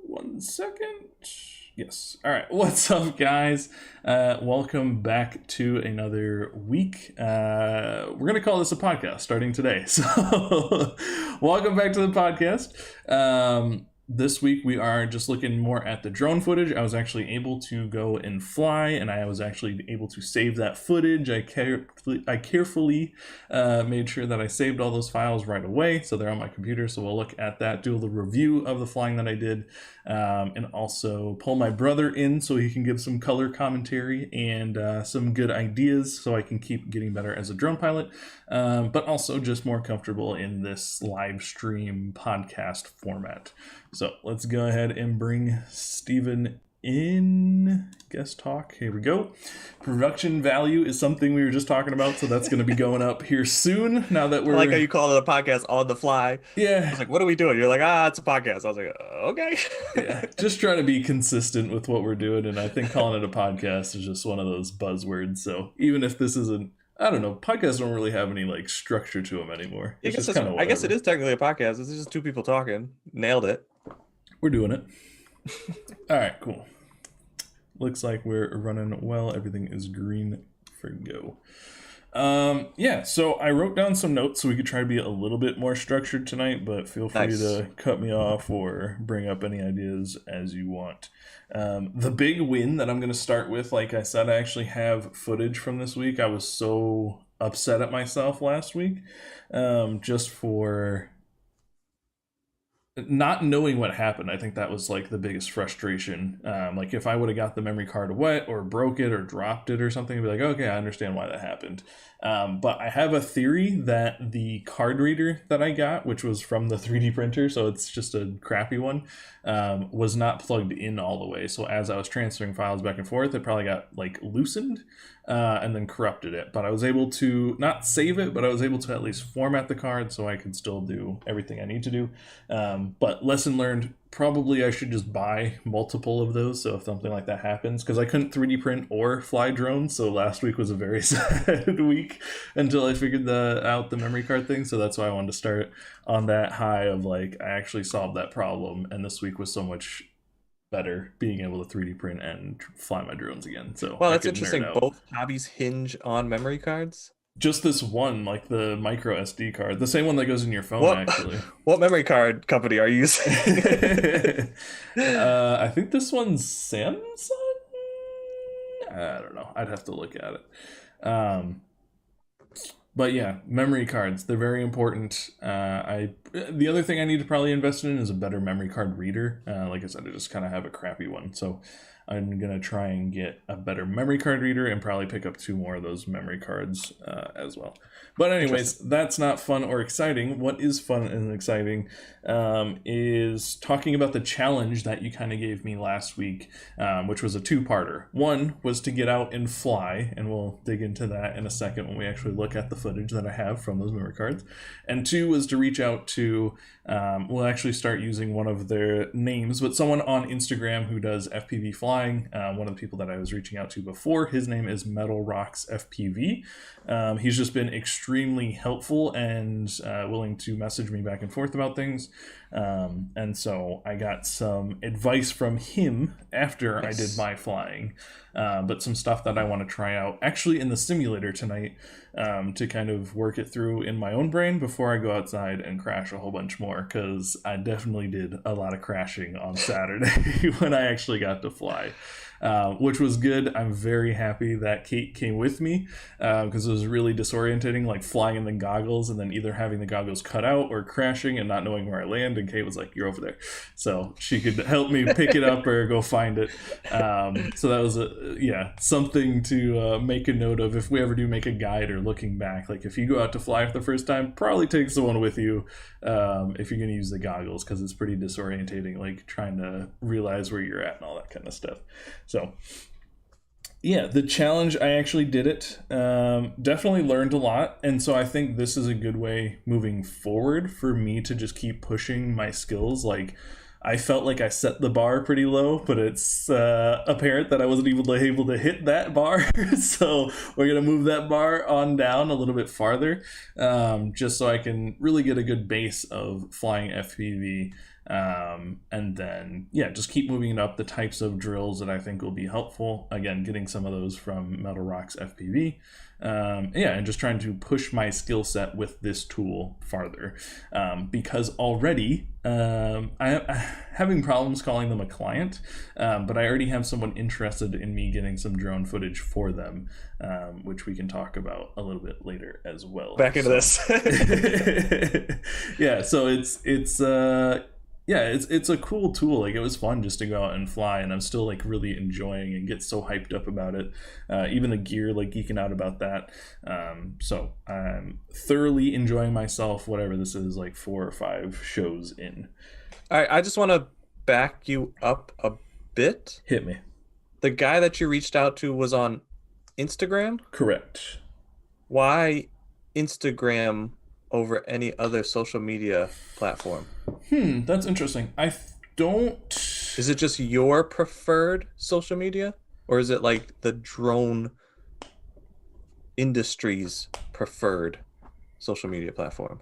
One second. Yes. All right. What's up, guys? Welcome back to another week. We're going to call this a podcast starting today. So, welcome back to the podcast. This week we are just looking more at the drone footage. I was actually able to go and fly, and I was actually able to save that footage. I carefully made sure that I saved all those files right away, so they're on my computer. So we'll look at that, do a little review of the flying that I did, and also pull my brother in so he can give some color commentary and some good ideas so I can keep getting better as a drone pilot, but also just more comfortable in this live stream podcast format. So let's go ahead and bring Steven in. Guest talk. Here we go. Production value is something we were just talking about, so that's going to be going up here soon. Now that we're I like how you call it a podcast on the fly. I yeah, was like, what are we doing? You're like, it's a podcast. I was like, okay. yeah, just trying to be consistent with what we're doing, and I think calling it a podcast is just one of those buzzwords. So even if this isn't, I don't know, podcasts don't really have any like structure to them anymore. It's just kind of I guess whatever. it is technically a podcast. It's just two people talking. Nailed it. We're doing it. All right, cool. Looks like we're running well. Everything is green for go. Yeah, so I wrote down some notes so we could try to be a little bit more structured tonight, but feel free Nice. to cut me off or bring up any ideas as you want. The big win that I'm going to start with, like I said, I actually have footage from this week. I was so upset at myself last week, just for not knowing what happened. I think that was like the biggest frustration. Like if I would have got the memory card wet or broke it or dropped it or something, I'd be like, okay, I understand why that happened. But I have a theory that the card reader that I got, which was from the 3D printer, so it's just a crappy one, was not plugged in all the way. So as I was transferring files back and forth, it probably got like loosened and then corrupted it. But I was able to not save it, but I was able to at least format the card so I could still do everything I need to do. But lesson learned, probably I should just buy multiple of those so if something like that happens, because I couldn't 3D print or fly drones, so last week was a very sad week until I figured out the memory card thing. So that's why I wanted to start on that high of like I actually solved that problem, and this week was so much better being able to 3D print and fly my drones again. So Well, I that's could nerd interesting. out. Both hobbies hinge on memory cards. Just this one, like the micro SD card, the same one that goes in your phone, What actually. what memory card company are you using? I think this one's Samsung. I don't know. I'd have to look at it. But yeah, memory cards, they're very important. The other thing I need to probably invest in is a better memory card reader. Like I said, I just kind of have a crappy one. So I'm going to try and get a better memory card reader and probably pick up 2 more of those memory cards as well. But anyways, that's not fun or exciting. What is fun and exciting is talking about the challenge that you kind of gave me last week, which was a 2-parter. One was to get out and fly, and we'll dig into that in a second when we actually look at the footage that I have from those memory cards. And 2 was to reach out to, we'll actually start using one of their names, but someone on Instagram who does FPV flying. One of the people that I was reaching out to before, his name is Metal Rocks FPV. He's just been extremely helpful and willing to message me back and forth about things. And so I got some advice from him after I did my flying, but some stuff that I want to try out actually in the simulator tonight, to kind of work it through in my own brain before I go outside and crash a whole bunch more, because I definitely did a lot of crashing on Saturday when I actually got to fly. Which was good. I'm very happy that Kate came with me, because it was really disorientating, like flying in the goggles and then either having the goggles cut out or crashing and not knowing where I land. And Kate was like, "You're over there," so she could help me pick it up or go find it. So that was something to make a note of if we ever do make a guide or looking back. Like if you go out to fly for the first time, probably take someone with you if you're going to use the goggles, because it's pretty disorientating, like trying to realize where you're at and all that kind of stuff. So yeah, the challenge, I actually did it. Definitely learned a lot. And so I think this is a good way moving forward for me to just keep pushing my skills. Like I felt like I set the bar pretty low, but it's apparent that I wasn't even able to hit that bar. So we're going to move that bar on down a little bit farther, just so I can really get a good base of flying FPV. And then, yeah, just keep moving up the types of drills that I think will be helpful. Again, getting some of those from Metal Rocks FPV. Yeah, and just trying to push my skill set with this tool farther, because already I'm having problems calling them a client, but I already have someone interested in me getting some drone footage for them, which we can talk about a little bit later as well. Back into this. Yeah, so it's a cool tool. Like, it was fun just to go out and fly, and I'm still like really enjoying and get so hyped up about it. Even the gear, like geeking out about that. So I'm thoroughly enjoying myself, whatever this is, like 4 or 5 shows in. All right, I just want to back you up a bit. Hit me. The guy that you reached out to was on Instagram? Correct. Why Instagram over any other social media platform? That's interesting. I don't. Is it just your preferred social media? Or is it like the drone industry's preferred social media platform?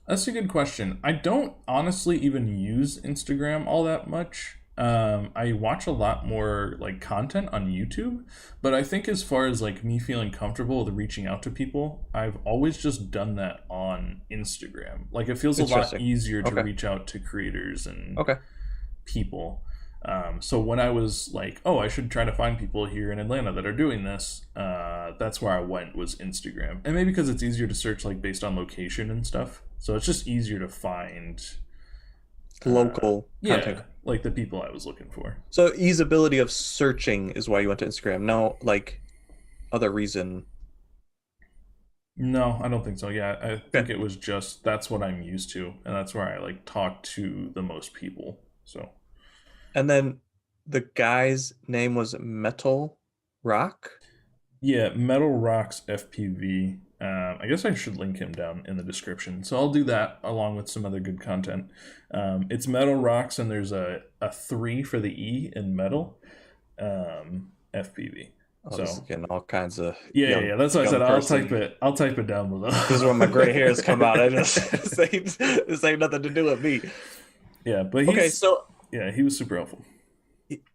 That's a good question. I don't honestly even use Instagram all that much. I watch a lot more like content on YouTube, but I think as far as like me feeling comfortable with reaching out to people, I've always just done that on Instagram. Like, it feels a lot easier to reach out to creators and people. So when I was like, oh, I should try to find people here in Atlanta that are doing this, that's where I went, was Instagram. And maybe because it's easier to search like based on location and stuff. So it's just easier to find local content. Like the people I was looking for. So easeability of searching is why you went to Instagram. No, like other reason. No, I don't think so. Yeah, I think it was just that's what I'm used to, and that's where I like talk to the most people. So. And then the guy's name was Metal Rock? Yeah, Metal Rocks FPV. I guess I should link him down in the description. So I'll do that along with some other good content. It's Metal Rocks, and there's a 3 for the E in metal. FPV. Oh, so getting all kinds of yeah. That's what I said. I'll type it down below. This is where my gray hairs come out. I just this ain't nothing to do with me. Yeah, but yeah, he was super helpful.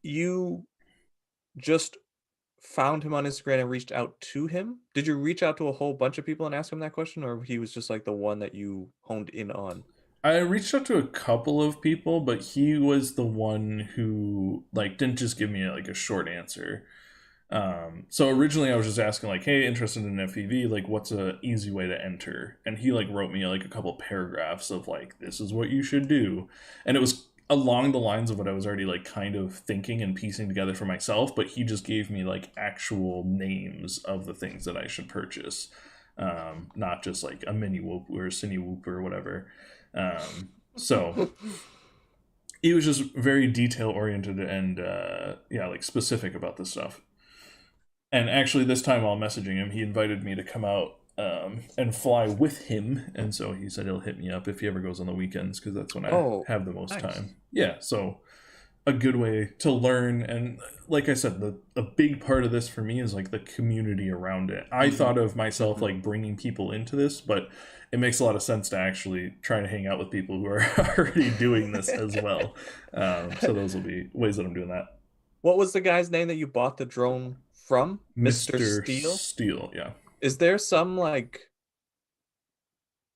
You just found him on Instagram and reached out to him? Did you reach out to a whole bunch of people and ask him that question, or he was just like the one that you honed in on? I reached out to a couple of people, but he was the one who like didn't just give me like a short answer. So originally I was just asking like, hey, interested in FPV, like what's a easy way to enter? And he like wrote me like a couple paragraphs of like, this is what you should do. And it was along the lines of what I was already like kind of thinking and piecing together for myself, but he just gave me like actual names of the things that I should purchase. Not just like a mini whoop or a cine whoop or whatever. So he was just very detail oriented and like specific about this stuff. And actually this time while messaging him, he invited me to come out and fly with him, and so he said he'll hit me up if he ever goes on the weekends, because that's when I have the most time. Yeah, so a good way to learn, and like I said, a big part of this for me is like the community around it. I thought of myself like bringing people into this, but it makes a lot of sense to actually try to hang out with people who are already doing this as well. So those will be ways that I'm doing that. What was the guy's name that you bought the drone from? Mr. Steele? Steele, yeah. Is there some like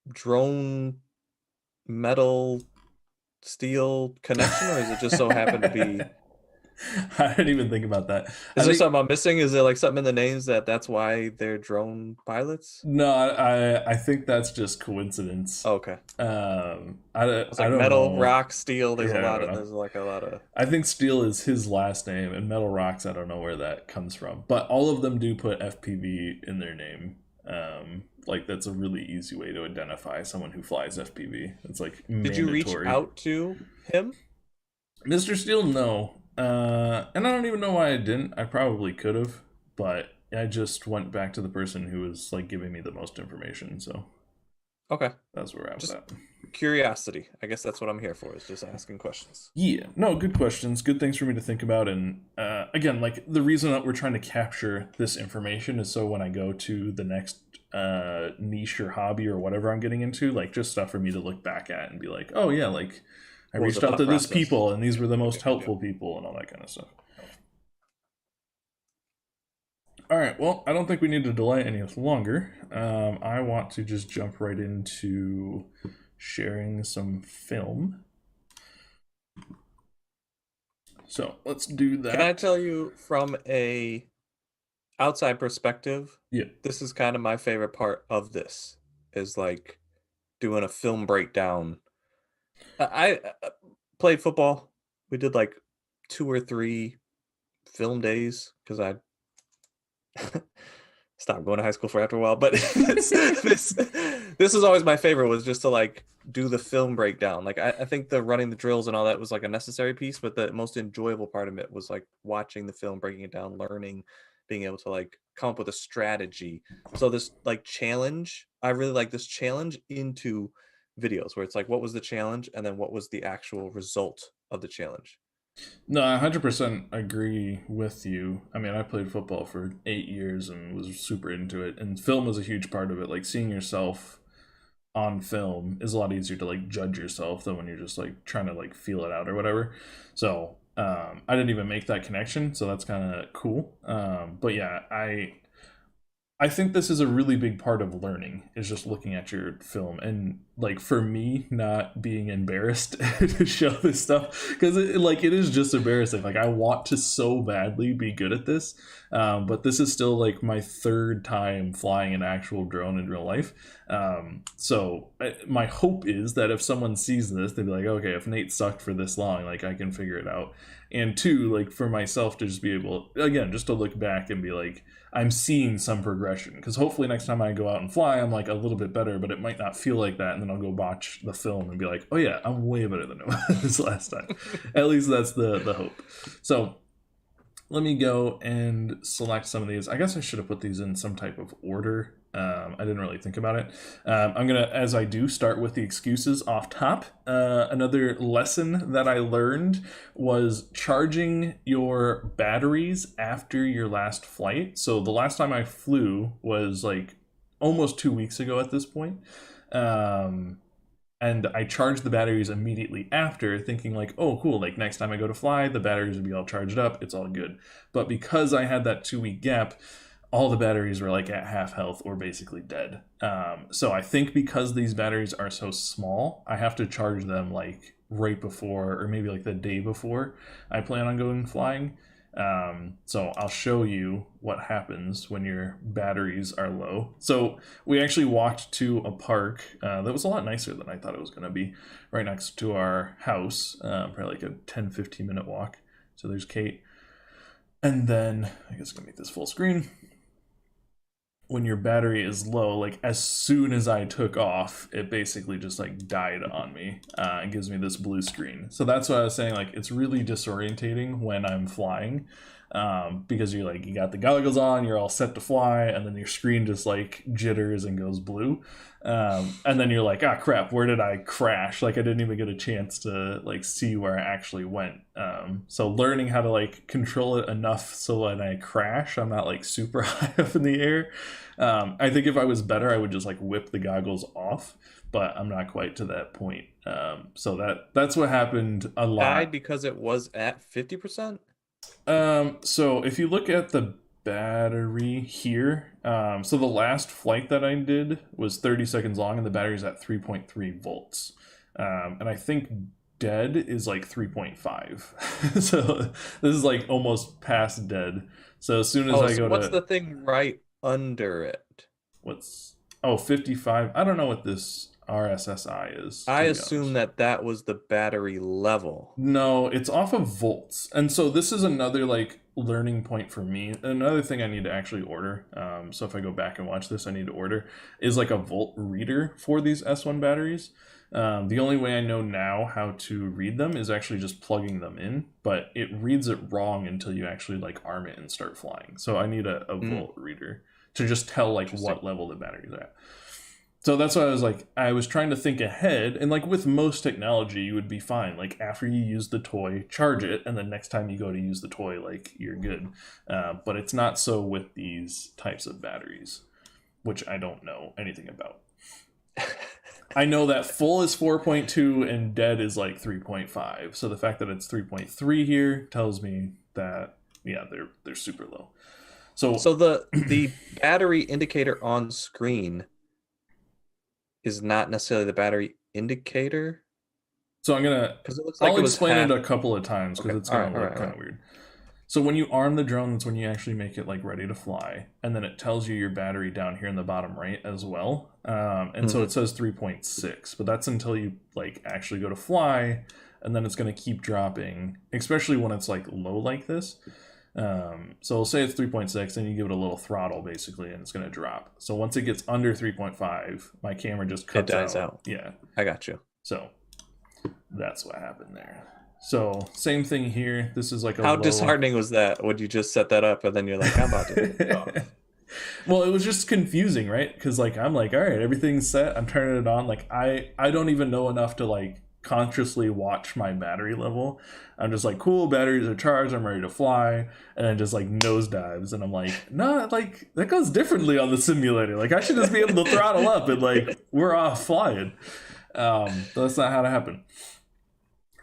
drone metal steel connection, or is it just so happen to be? I didn't even think about that. Is there something I'm missing? Is there like something in the names that's why they're drone pilots? No, I think that's just coincidence. Okay. I don't know. metal, rock, steel. There's a lot of. I think Steel is his last name, and Metal Rocks, I don't know where that comes from. But all of them do put FPV in their name. Like that's a really easy way to identify someone who flies FPV. It's like mandatory. Did you reach out to him? Mr. Steele, no. And I don't even know why I didn't. I probably could have, but I just went back to the person who was like giving me the most information. So okay, that's where I was at. curiosity. I guess that's what I'm here for, is just asking questions. Yeah, no, good questions, good things for me to think about. And again, like the reason that we're trying to capture this information is so when I go to the next niche or hobby or whatever I'm getting into, like just stuff for me to look back at and be like, oh yeah, like I What was the reached out thought to this process? people and these were the most Yep, yep. helpful people and all that kind of stuff. All right, well, I don't think we need to delay any longer. I want to just jump right into sharing some film. So let's do that. Can I tell you from a outside perspective, Yeah. this is kind of my favorite part of this, is like doing a film breakdown. I played football. We did like 2 or 3 film days because I stopped going to high school for after a while. But this was always my favorite, was just to like do the film breakdown. Like I think the running the drills and all that was like a necessary piece, but the most enjoyable part of it was like watching the film, breaking it down, learning, being able to like come up with a strategy. So this like challenge, I really like this challenge into videos where it's like, what was the challenge, and then what was the actual result of the challenge. No, I 100% agree with you. I mean, I played football for 8 years and was super into it, and film was a huge part of it. Like seeing yourself on film is a lot easier to like judge yourself than when you're just like trying to like feel it out or whatever. So I didn't even make that connection, so that's kind of cool. But yeah, I think this is a really big part of learning, is just looking at your film, and like for me not being embarrassed to show this stuff, because it is just embarrassing. Like I want to so badly be good at this, but this is still like my third time flying an actual drone in real life. My hope is that if someone sees this, they'd be like, okay, if Nate sucked for this long, like I can figure it out. And two, like for myself to just be able, again, just to look back and be like, I'm seeing some progression, because hopefully next time I go out and fly, I'm like a little bit better, but it might not feel like that. And then I'll go watch the film and be like, oh yeah, I'm way better than I was last time. At least that's the hope. So let me go and select some of these. I guess I should have put these in some type of order. I didn't really think about it. I'm going to, as I do, start with the excuses off top. Another lesson that I learned was charging your batteries after your last flight. So the last time I flew was like almost 2 weeks ago at this point. And I charged the batteries immediately after, thinking like, oh cool, like next time I go to fly, the batteries will be all charged up, it's all good. But because I had that 2 week gap, all the batteries were like at half health or basically dead. So I think because these batteries are so small, I have to charge them like right before, or maybe like the day before I plan on going flying. So I'll show you what happens when your batteries are low. So we actually walked to a park that was a lot nicer than I thought it was going to be, right next to our house, probably like a 10-15 minute walk. So there's Kate. And then I guess I'm going to make this full screen. When your battery is low, like as soon as I took off, it basically just like died on me. It gives me this blue screen. So that's what I was saying, like it's really disorientating when I'm flying, because you're like, you got the goggles on, you're all set to fly, and then your screen just like jitters and goes blue. And then you're like, ah crap, where did I crash? Like I didn't even get a chance to like see where I actually went. So learning how to like control it enough so when I crash, I'm not like super high up in the air. I think if I was better, I would just like whip the goggles off, but I'm not quite to that point. So that's what happened a Died lot. because it was at 50%. So if you look at the battery here, so the last flight that I did was 30 seconds long, and the battery's at 3.3 volts. And I think dead is like 3.5. So this is like almost past dead. So as soon as Oh, I so go what's to, the thing right under it? what's, oh, 55. I don't know what this RSSI is, I to be assume honest. that was the battery level. No, it's off of volts. And so this is another like learning point for me. Another thing I need to actually order. So if I go back and watch this, I need to order is like a volt reader for these S1 batteries. The only way I know now how to read them is actually just plugging them in, but it reads it wrong until you actually like arm it and start flying. So I need a Hmm, volt reader to just tell like interesting. what level the batteries are at. So that's why I was trying to think ahead, and like with most technology, you would be fine. Like after you use the toy, charge it, and then next time you go to use the toy, like you're good. But it's not so with these types of batteries, which I don't know anything about. I know that full is 4.2 and dead is like 3.5. So the fact that it's 3.3 here tells me that yeah, they're super low. So So the battery indicator on screen is not necessarily the battery indicator so I'm gonna because it looks like I'll it was explain it half. a couple of times because Okay. it's All gonna right. All look right. All kind right. of weird. So when you arm the drone, that's when you actually make it like ready to fly, and then it tells you your battery down here in the bottom right as well. And so Mhm. it says 3.6, but that's until you like actually go to fly, and then it's going to keep dropping, especially when it's like low like this. So we'll say it's 3.6, and you give it a little throttle basically, and it's going to drop. So once it gets under 3.5, my camera just It cuts dies out. out. Yeah. I got you. So that's what happened there. So same thing here. This is like a How low. disheartening was that? Would you just set that up and then you're like, I'm about to take it off? Well, it was just confusing, right? Because like I'm like, all right, everything's set. I'm turning it on. Like I don't even know enough to like consciously watch my battery level. I'm just like, cool, batteries are charged. I'm ready to fly, and then just like nosedives, and I'm like, nah, like that goes differently on the simulator. Like I should just be able to throttle up, and like we're off flying. That's not how to happen.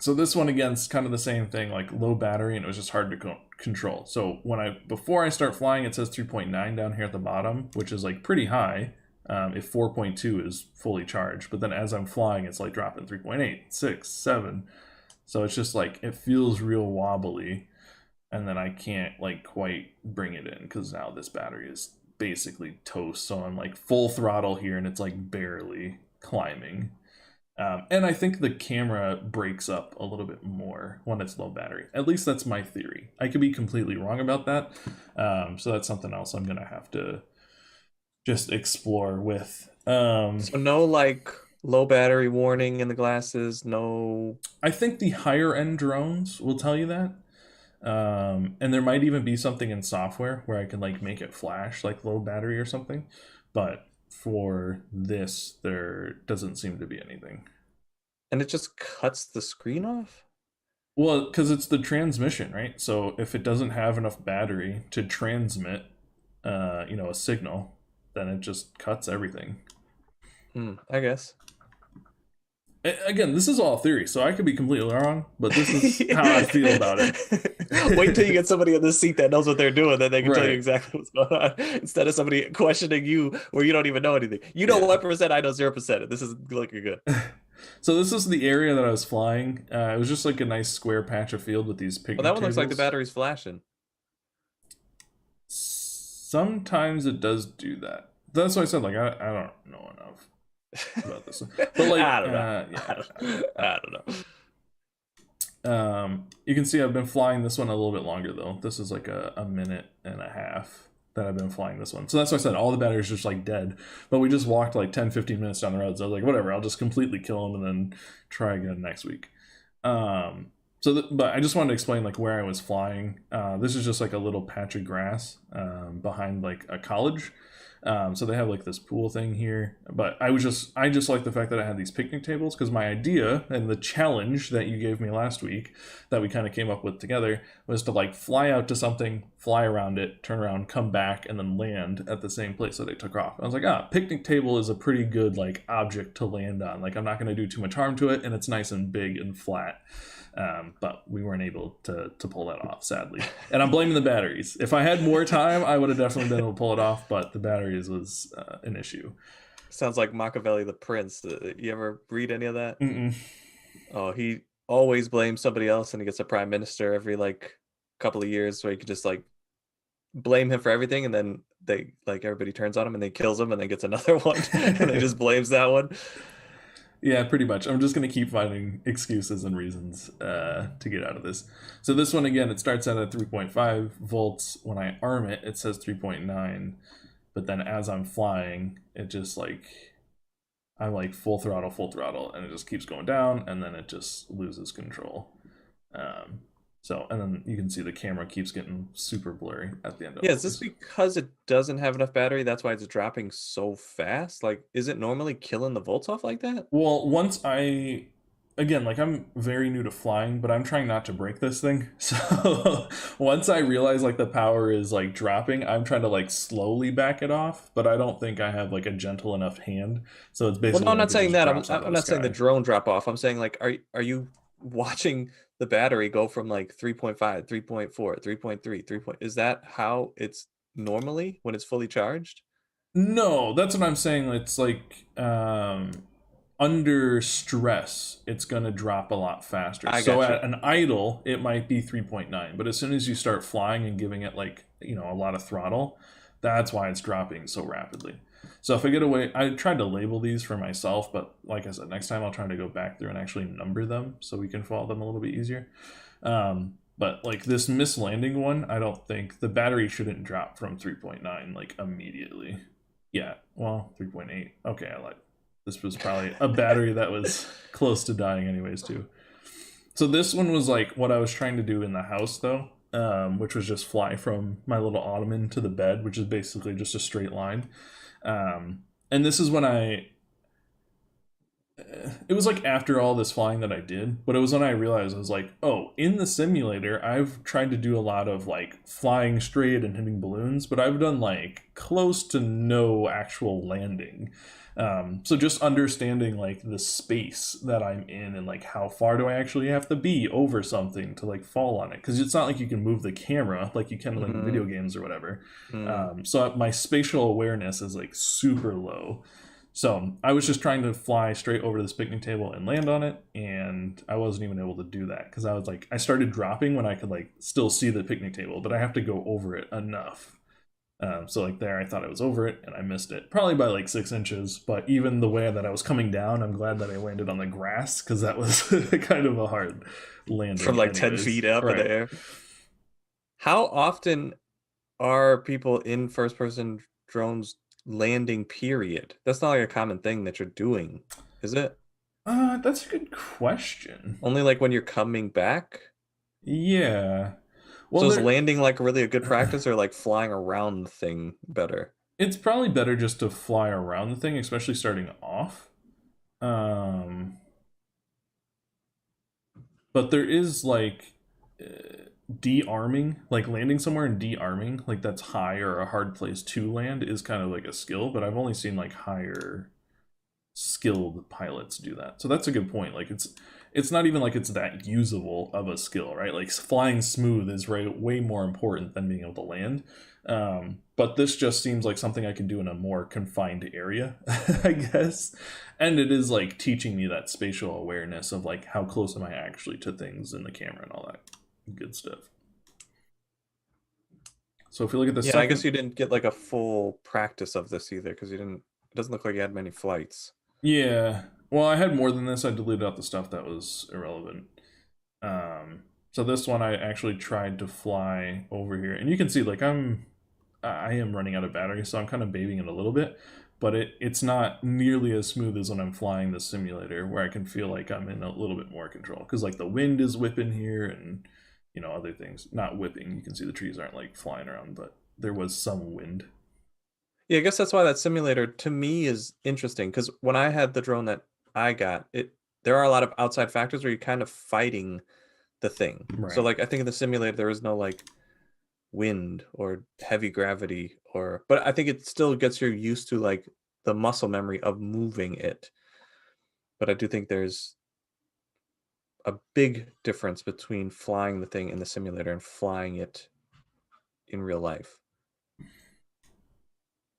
So this one again is kind of the same thing, like low battery, and it was just hard to control. So before I start flying, it says 3.9 down here at the bottom, which is like pretty high. If 4.2 is fully charged, but then as I'm flying, it's like dropping 3.8, 6, 7. So it's just like it feels real wobbly, and then I can't like quite bring it in because now this battery is basically toast. So I'm like full throttle here, and it's like barely climbing. And I think the camera breaks up a little bit more when it's low battery. At least that's my theory. I could be completely wrong about that. So that's something else I'm going to have to just explore with. So no like low battery warning in the glasses, no. I think the higher end drones will tell you that. And there might even be something in software where I can like make it flash like low battery or something. But for this, there doesn't seem to be anything. And it just cuts the screen off? Well, because it's the transmission, right? So if it doesn't have enough battery to transmit, a signal, then it just cuts everything. I guess. Again, this is all theory, so I could be completely wrong, but this is how I feel about Wait until you it. get somebody in this seat that knows what they're doing, then they can tell you Right. exactly what's going on instead of somebody questioning you where you don't even know anything. You know Yeah. 1%, I know 0%. This is looking good. So this is the area that I was flying. It was just like a nice square patch of field with these Well, that picnic one looks like the tables. battery's flashing. Sometimes it does do that. That's why I said like I don't know enough about this one. But like I don't know. I yeah. don't know. I don't know. You can see I've been flying this one a little bit longer though. This is like a minute and a half that I've been flying this one. So that's why I said all the batteries just like dead. But we just walked like 10, 15 minutes down the road. So I was like, whatever, I'll just completely kill them and then try again next week. But I just wanted to explain like where I was flying. This is just like a little patch of grass behind like a college. So they have like this pool thing here, but I just like the fact that I had these picnic tables because my idea and the challenge that you gave me last week that we kind of came up with together was to like fly out to something, fly around it, turn around, come back, and then land at the same place that they took off. I was like, picnic table is a pretty good like object to land on. Like I'm not going to do too much harm to it, and it's nice and big and flat. But we weren't able to pull that off, sadly. And I'm blaming the batteries. If I had more time, I would have definitely been able to pull it off, but the batteries was an issue. Sounds like Machiavelli the Prince. You ever read any of that? Mm-mm. Oh, he always blames somebody else and he gets a prime minister every like couple of years so he could just like blame him for everything and then they like everybody turns on him and they kills him and then gets another one and he just blames that one. Yeah, pretty much. I'm just going to keep finding excuses and reasons to get out of this. So this one, again, it starts out at 3.5 volts. When I arm it, it says 3.9. But then as I'm flying, it just like, I'm like full throttle, and it just keeps going down, and then it just loses control. Um, So, and then you can see the camera keeps getting super blurry at the end of Yeah, all is this these. because it doesn't have enough battery? That's why it's dropping so fast? Like, is it normally killing the volts off like that? Well, once I, again, like I'm very new to flying, but I'm trying not to break this thing. So once I realize like the power is like dropping, I'm trying to like slowly back it off, but I don't think I have like a gentle enough hand. So it's Well, no, basically I'm like not it saying just that. drops out of I'm the not saying the sky. drone drop off. I'm saying like, are you watching the battery go from like 3.5, 3.4, 3.3, 3. Is that how it's normally when it's fully charged? No, that's what I'm saying. It's like under stress, it's going to drop a lot faster. I So got at you. an idle, it might be 3.9, but as soon as you start flying and giving it like, a lot of throttle, that's why it's dropping so rapidly. So if I get away, I tried to label these for myself, but like I said, next time I'll try to go back through and actually number them so we can follow them a little bit easier. But like this mislanding one, I don't think the battery shouldn't drop from 3.9 like immediately. Yeah, well, 3.8. Okay, I lied. This was probably a battery that was close to dying, anyways, too. So this one was like what I was trying to do in the house, though, which was just fly from my little ottoman to the bed, which is basically just a straight line. And this is when it was like after all this flying that I did, but it was when I realized I was like, oh, in the simulator, I've tried to do a lot of like flying straight and hitting balloons, but I've done like close to no actual landing. So just understanding like the space that I'm in and like how far do I actually have to be over something to like fall on it, because it's not like you can move the camera like you can in like Mm, video games or whatever. mm. So my spatial awareness is like super low. So I was just trying to fly straight over to this picnic table and land on it, and I wasn't even able to do that because I was like, I started dropping when I could like still see the picnic table, but I have to go over it enough. So like there, I thought I was over it, and I missed it probably by like 6 inches. But even the way that I was coming down, I'm glad that I landed on the grass because that was kind of a hard From landing, like 10 anyways. feet up in the Right. air. How often are people in first person drones landing, period? That's not like a common thing that you're doing, is it? That's a good question. Only like when you're coming back? Yeah. Well, So is there. landing like really a good practice or like flying around the thing better? It's probably better just to fly around the thing, especially starting off. Um, but there is like de-arming, like landing somewhere and de-arming, like that's high or a hard place to land is kind of like a skill. But I've only seen like higher skilled pilots do that. So that's a good point. Like it's not even like it's that usable of a skill, right? Like flying smooth is way more important than being able to land. But this just seems like something I can do in a more confined area, I guess. And it is like teaching me that spatial awareness of like how close am I actually to things in the camera and all that good stuff. So if you look at the Yeah, I guess second, you didn't get like a full practice of this either because you didn't, it doesn't look like you had many flights. yeah, well, I had more than this. I deleted out the stuff that was irrelevant. So this one I actually tried to fly over here, and you can see like I am running out of battery, so I'm kind of babying it a little bit, but it's not nearly as smooth as when I'm flying the simulator, where I can feel like I'm in a little bit more control because like the wind is whipping here, and other things. Not whipping. You can see the trees aren't like flying around, but there was some wind. Yeah, I guess that's why that simulator to me is interesting because when I had the drone that I got, there are a lot of outside factors where you're kind of fighting the thing. So Right. like I think in the simulator there is no like wind or heavy gravity but I think it still gets you used to like the muscle memory of moving it. But I do think there's a big difference between flying the thing in the simulator and flying it in real life.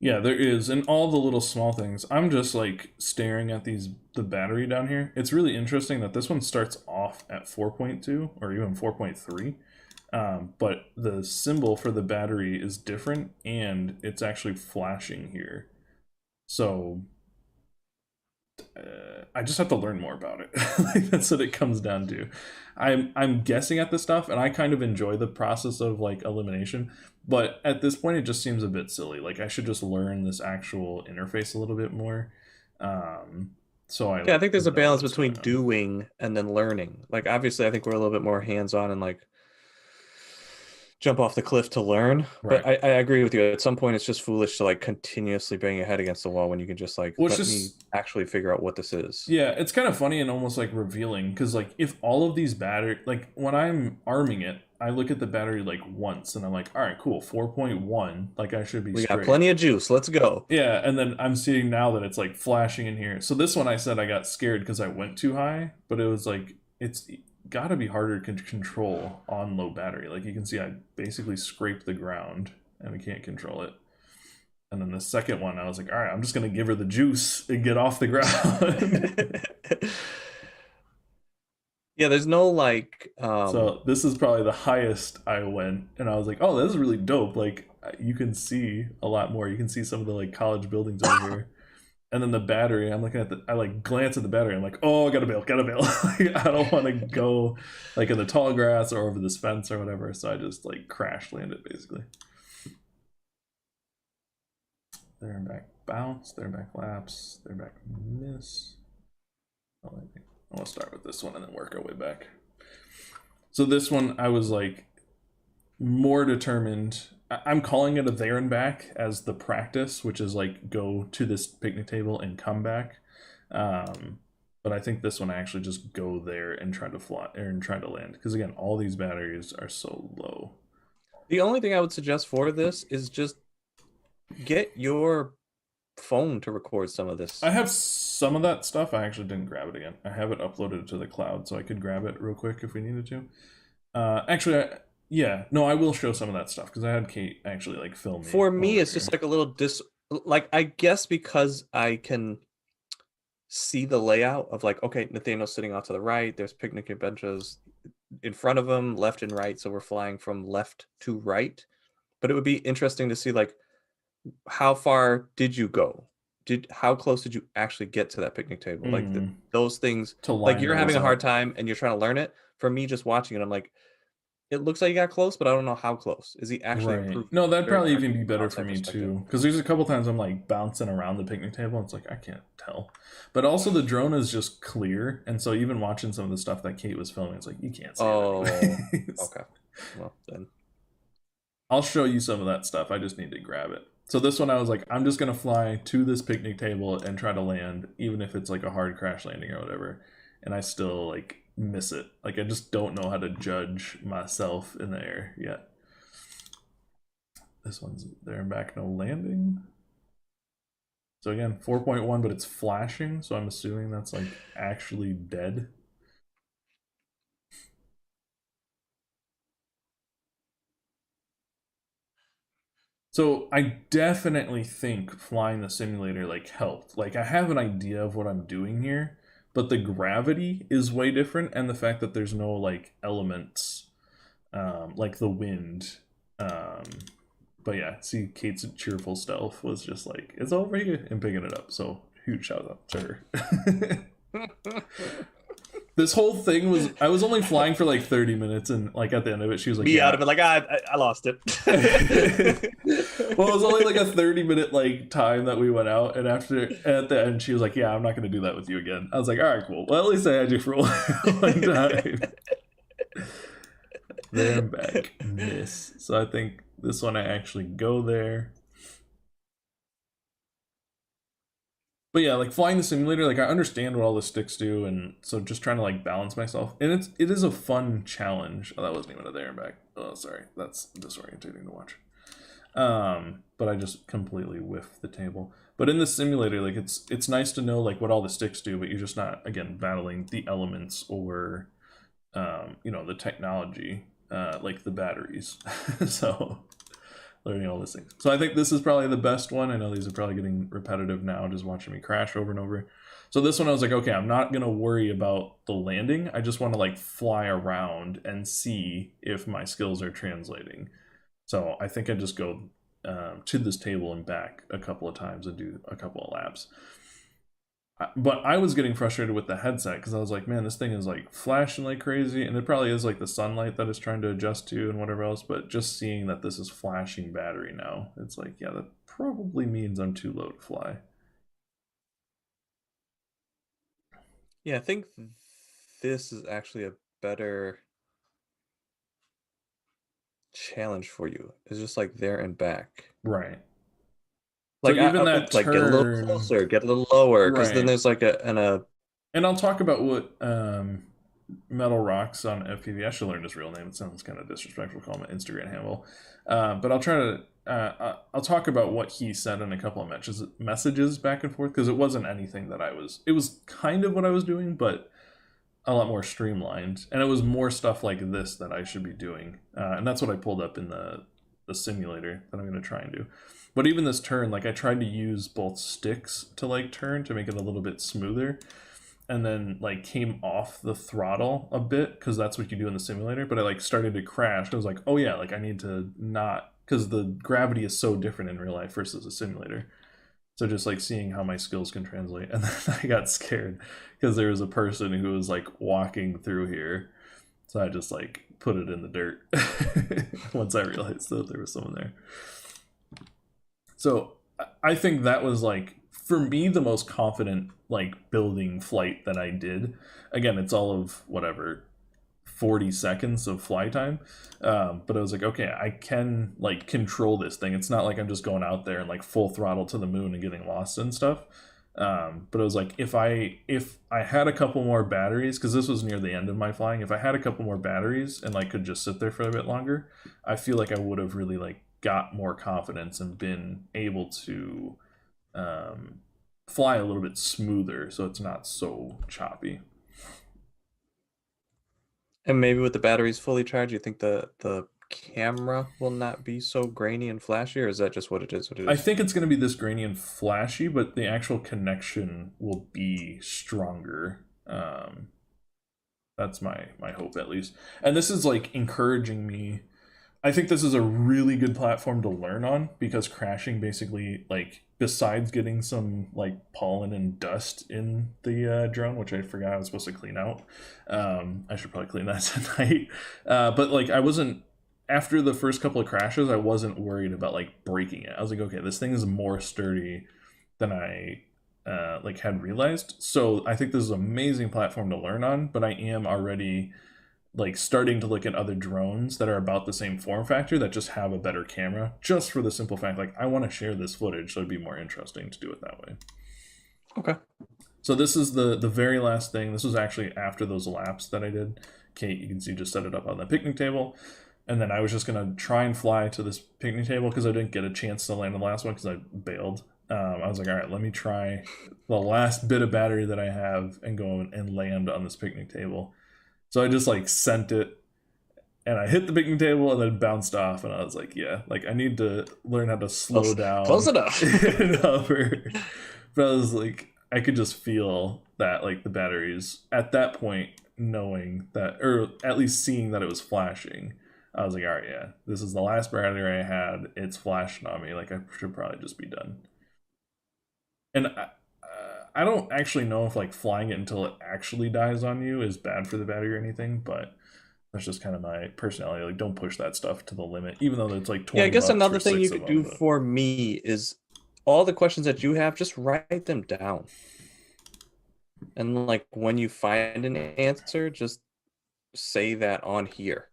Yeah, there is, and all the little small things. I'm just like staring at the battery down here. It's really interesting that this one starts off at 4.2 or even 4.3, but the symbol for the battery is different, and it's actually flashing here. So I just have to learn more about it. Like, that's what it comes down to. I'm guessing at this stuff, and I kind of enjoy the process of like elimination. But at this point, it just seems a bit silly. Like I should just learn this actual interface a little bit more. Um, so I Yeah, I like think there's a know balance what's between going on. doing and then learning. Like obviously I think we're a little bit more hands-on and like jump off the cliff to learn. But Right. I agree with you. At some point, it's just foolish to like continuously bang your head against the wall when you can just like Well, it's let me just actually figure out what this is. yeah, it's kind of funny and almost like revealing because like if all of these battery like when I'm arming it, I look at the battery like once and I'm like, all right, cool, 4.1, like I should be We got straight. plenty of juice. Let's go. Yeah, and then I'm seeing now that it's like flashing in here. So this one I said I got scared because I went too high, but it was like it's got to be harder to control on low battery. Like you can see I basically scraped the ground and I can't control it. And then the second one I was like, all right, I'm just gonna give her the juice and get off the ground. Yeah, there's no like So this is probably the highest I went, and I was like, "Oh, this is really dope! Like you can see a lot more. You can see some of the like college buildings over here." And then the battery, I'm looking at I like glance at the battery. I'm like, "Oh, I gotta bail, gotta bail! Like, I don't want to go like in the tall grass or over this fence or whatever." So I just like crash landed basically. There and back bounce, there and back laps, there and back miss. Oh, I want to start with this one and then work our way back. So this one, I was like more determined. I'm calling it a there and back as the practice, which is like go to this picnic table and come back. Um, but I think this one I actually just go there and try to fly and try to land because again, all these batteries are so low. the only thing I would suggest for this is just get your phone to record some of I this. have some of that stuff. I actually didn't grab it again. I have it uploaded to the cloud, so I could grab it real quick if we needed to. Actually, yeah, no, I will show some of that stuff because I had Kate actually like film me For while me, we're it's just here. like a little like I guess because I can see the layout of like, okay, Nathaniel's sitting off to the right, there's picnic benches in front of him, left and right, so we're flying from left to right. But it would be interesting to see like how far did you go? How close did you actually get to that picnic table? Like Mm, those things, to like line you're those having a hard up. time and you're trying to learn it. For me, just watching it, I'm like, it looks like you got close, but I don't know how close. Is he actually Right. improving? No, that'd Very probably hard even be from an better for outside me perspective. too. Because there's a couple times I'm like bouncing around the picnic table. And it's like I can't tell. But also the drone is just clear, and so even watching some of the stuff that Kate was filming, it's like you can't see it Oh, anyways. okay. Well, then. I'll show you some of that stuff. I just need to grab it. So this one I was like, I'm just gonna fly to this picnic table and try to land, even if it's like a hard crash landing or whatever. And I still like miss it. Like I just don't know how to judge myself in the air yet. This one's there and back, no landing. So again, 4.1, but it's flashing, so I'm assuming that's like actually dead. So I definitely think flying the simulator like helped. Like I have an idea of what I'm doing here, but the gravity is way different, and the fact that there's no like elements, like the wind. Um, but yeah, see, Kate's cheerful stealth was just like it's over here and picking it up. So huge shout out to her. This whole thing was I was only flying for like 30 minutes and like at the end of it she was like, Me out "Yeah." of it, like I lost it. Well, it was only like a 30-minute like time that we went out and after at the end she was like, "Yeah, I'm not going to do that with you again." I was like, "All right, cool. Well, at least I had you for one time." There and back. Miss. So I think this one I actually go there. But yeah, like flying the simulator, like I understand what all the sticks do, and so just trying to like balance myself, and it is a fun challenge. Oh, that wasn't even a there and back. Oh, sorry, that's disorientating to watch. But I just completely whiffed the table. But in the simulator, like it's nice to know like what all the sticks do, but you're just not again battling the elements or the technology, like the batteries. So learning all these things. So I think this is probably the best one. I know these are probably getting repetitive now, just watching me crash over and over. So this one I was like, okay, I'm not gonna worry about the landing. I just want to like fly around and see if my skills are translating. So I think I just go to this table and back a couple of times and do a couple of laps. But I was getting frustrated with the headset because I was like, man, this thing is like flashing like crazy, and it probably is like the sunlight that it's trying to adjust to and whatever else. But just seeing that this is flashing battery now, it's like, yeah, that probably means I'm too low to fly. Yeah, I think this is actually a better challenge for you is just like there and back. Right. So Like even that it's like get a little turn, closer, get a little lower, because then right. there's like a And I'll talk about what Metal Rocks on FPV. I should learn his real name. It sounds kind of disrespectful to call him an Instagram handle. But I'll try to. I'll talk about what he said in a couple of messages back and forth, because it wasn't anything that I was. It was kind of what I was doing, but a lot more streamlined, and it was more stuff like this that I should be doing, and that's what I pulled up in the simulator that I'm going to try and do. But even this turn, like I tried to use both sticks to like turn to make it a little bit smoother, and then like came off the throttle a bit because that's what you do in the simulator. But I like started to crash. I was like, oh yeah, like I need to not, because the gravity is so different in real life versus a simulator. So just like seeing how my skills can translate, and then I got scared because there was a person who was like walking through here, so I just like put it in the dirt once I realized that there was someone there. So I think that was like for me the most confident like building flight that I did. Again, it's all of whatever 40 seconds of fly time, but I was like, okay, I can like control this thing. It's not like I'm just going out there and like full throttle to the moon and getting lost and stuff. But I was like, if I had a couple more batteries, because this was near the end of my flying, if I had a couple more batteries and like could just sit there for a bit longer, I feel like I would have really like got more confidence and been able to um, fly a little bit smoother, so it's not so choppy. and maybe with the batteries fully charged, you think the camera will not be so grainy and flashy, or is that just what it is? What it I is? think it's going to be this grainy and flashy, but the actual connection will be stronger. That's my hope, at least. And this is like encouraging me. I think this is a really good platform to learn on, because crashing basically, like, besides getting some like pollen and dust in the drone, which I forgot I was supposed to clean out. I should probably clean that tonight. But like, I wasn't, after the first couple of crashes, I wasn't worried about like breaking it. I was like, okay, this thing is more sturdy than I like had realized. So I think this is an amazing platform to learn on. But I am already like starting to look at other drones that are about the same form factor that just have a better camera, just for the simple fact like I want to share this footage, so it'd be more interesting to do it that way. Okay. So this is the very last thing. This was actually after those laps that I did. Kate, you can see, just set it up on the picnic table, and then I was just gonna try and fly to this picnic table because I didn't get a chance to land the last one because I bailed. I was like, all right, let me try the last bit of battery that I have and go and land on this picnic table. So I just like sent it, and I hit the picnic table and then bounced off, and I was like, yeah, like I need to learn how to slow Close down enough. enough. But I was like, I could just feel that like the batteries at that point, knowing that, or at least seeing that it was flashing. I was like, all right, yeah, this is the last battery I had. It's flashing on me. Like I should probably just be done. And I don't actually know if like flying it until it actually dies on you is bad for the battery or anything, but that's just kind of my personality. Like, don't push that stuff to the limit, even though it's like Yeah, I 20 guess bucks another for thing you six of could them. do But for me is all the questions that you have, just write them down. And like when you find an answer, just say that on here.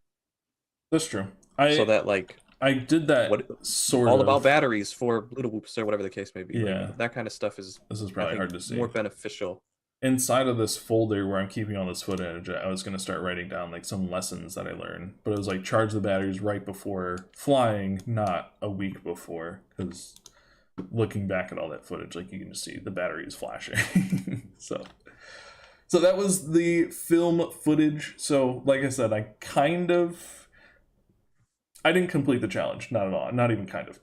that's true. So I that like I did that what sort all about of. batteries for Bluetooth whoops or whatever the case may be. Like Yeah, that kind of stuff is, this is I probably think, hard to see. more beneficial. Inside of this folder where I'm keeping all this footage, I was gonna start writing down like some lessons that I learned, but it was like charge the batteries right before flying, not a week before, because looking back at all that footage, like you can just see the battery is flashing. So that was the film footage. So like I said, I didn't complete the challenge, not at all, not even kind of.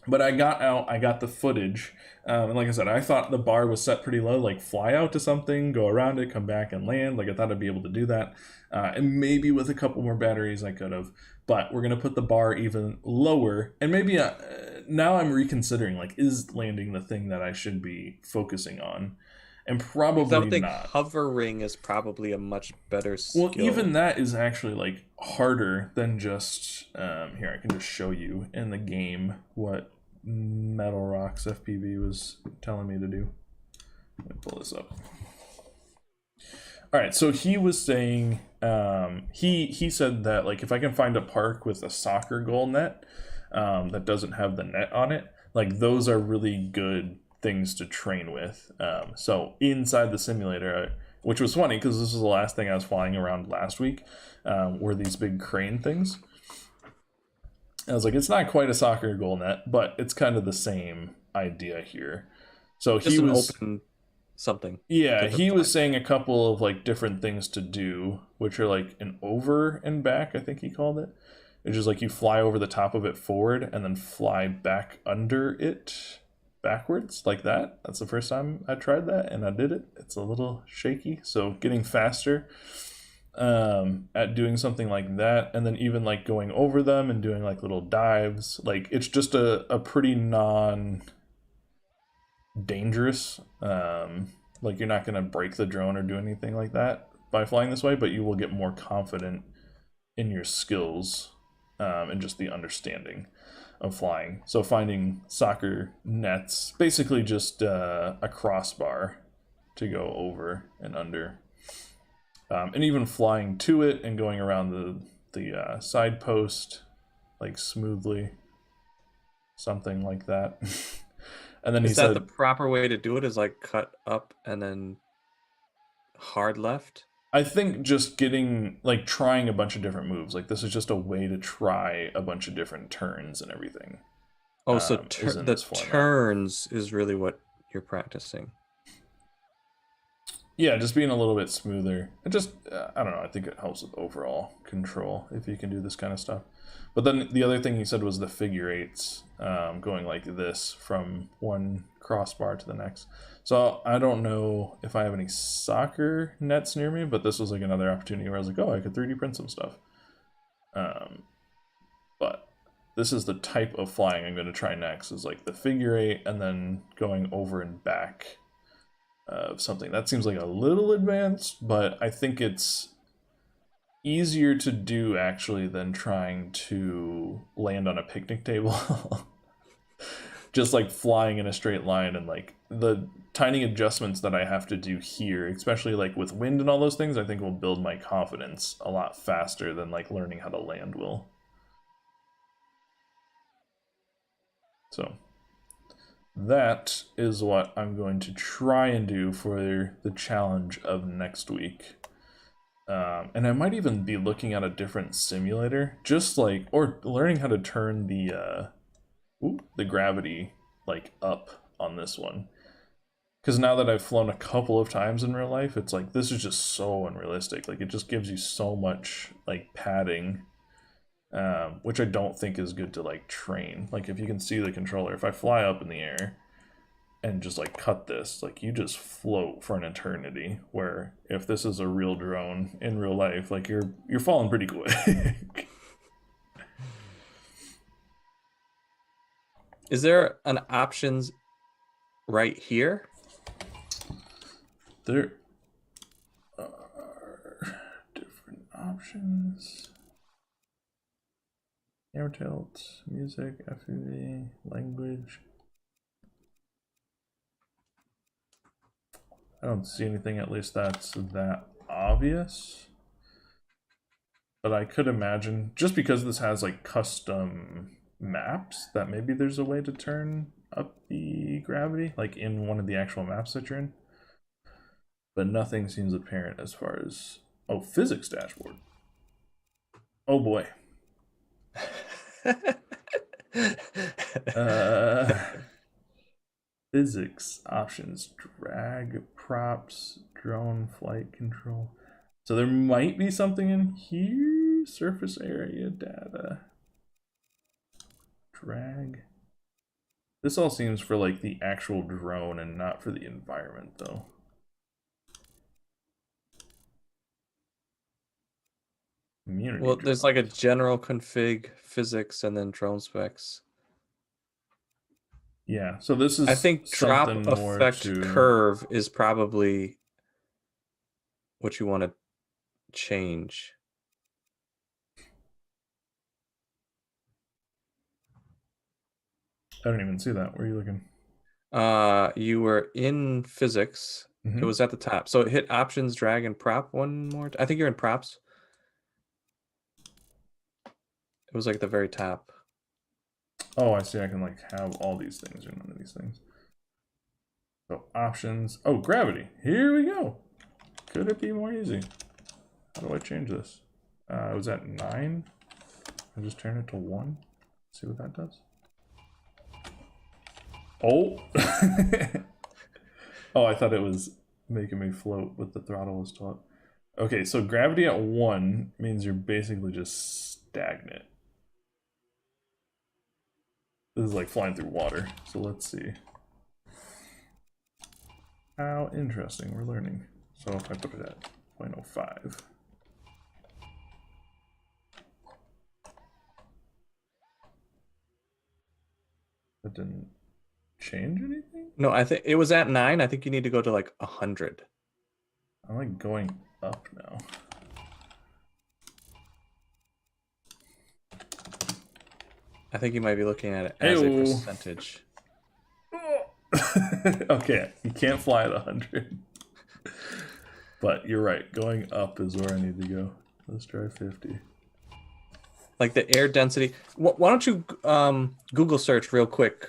But I got out, I got the footage, and like I said, I thought the bar was set pretty low, like fly out to something, go around it, come back and land. Like I thought I'd be able to do that, and maybe with a couple more batteries I could have. But we're gonna put the bar even lower, and maybe now I'm reconsidering, like, is landing the thing that I should be focusing on, and Because I probably would think not. hovering is probably a much better Well, even skill. that is actually like harder than just here. I can just show you in the game what Metal Rocks FPV was telling me to do. Let me pull this up. All right, so he was saying he said that like if I can find a park with a soccer goal net that doesn't have the net on it, like those are really good things to train with. So inside the simulator, which was funny because this was the last thing I was flying around last week, were these big crane things. I was like, it's not quite a soccer goal net, but it's kind of the same idea here. So he Just an was open something yeah, to he fly. was saying a couple of like different things to do, which are like an over and back, I think he called it. It's just like you fly over the top of it forward and then fly back under it backwards like that. That's the first time I tried that and I did it. It's a little shaky, so getting faster at doing something like that, and then even like going over them and doing like little dives. Like it's just a pretty non dangerous. Like you're not going to break the drone or do anything like that by flying this way, but you will get more confident in your skills and just the understanding of flying. So finding soccer nets, basically just a crossbar to go over and under, and even flying to it and going around the side post like smoothly, something like that. And then he Is that the said, proper way to do it? Is like cut up and then hard left? I think just getting like trying a bunch of different moves. Like this is just a way to try a bunch of different turns and everything. Oh, so Is in the this format. turns is really what you're practicing. Yeah, just being a little bit smoother. It just I don't know. I think it helps with overall control if you can do this kind of stuff. But then the other thing he said was the figure eights, going like this from one crossbar to the next. So I don't know if I have any soccer nets near me, but this was like another opportunity where I was like, oh, I could 3D print some stuff. But this is the type of flying I'm going to try next, is like the figure eight and then going over and back of something. That seems like a little advanced, but I think it's easier to do actually than trying to land on a picnic table. Just like flying in a straight line, and like the tiny adjustments that I have to do here, especially like with wind and all those things, I think will build my confidence a lot faster than like learning how to land will. So that is what I'm going to try and do for the challenge of next week. And I might even be looking at a different simulator, just like, or learning how to turn the gravity like up on this one. Because now that I've flown a couple of times in real life, it's like this is just so unrealistic. Like it just gives you so much like padding, which I don't think is good to like train. Like if you can see the controller, if I fly up in the air and just like cut this, like you just float for an eternity. Where if this is a real drone in real life, like you're falling pretty quick. Is there an options right here? There are different options. Air tilt, music, FPV, language. I don't see anything, at least that's that obvious. But I could imagine, just because this has like custom maps, that maybe there's a way to turn up the gravity, like in one of the actual maps that you're in. But nothing seems apparent as far as, oh, physics dashboard. Oh boy. Uh, physics options, drag, props, drone flight control. So there might be something in here. Surface area data, drag. This all seems for like the actual drone and not for the environment though. Community Well, there's like a drones. general config, physics, and then drone specs. Yeah, so this I is think drop something more effect to. curve is probably what you want to change. I don't even see that. Where are you looking? You were in physics It was at the top. So hit options, drag, and prop one more. I think you're in props. It was like at the very top. Oh, I see. I can like have all these things or none of these things. So options. Oh, gravity. Here we go. Could it be more easy? How do I change this? It was at 9. I'll just turn it to 1. See what that does. Oh. Oh, I thought it was making me float with the throttle was still up. Okay, so gravity at 1 means you're basically just stagnant. This is like flying through water. So let's see. How interesting. We're learning. So if I put it at 0.05. That didn't change anything? No, I think it was at 9. I think you need to go to like 100. I'm like going up now. I think you might be looking at it as a percentage. Okay, you can't fly at 100. But you're right, going up is where I need to go. Let's try 50. Like the air density. Why don't you Google search real quick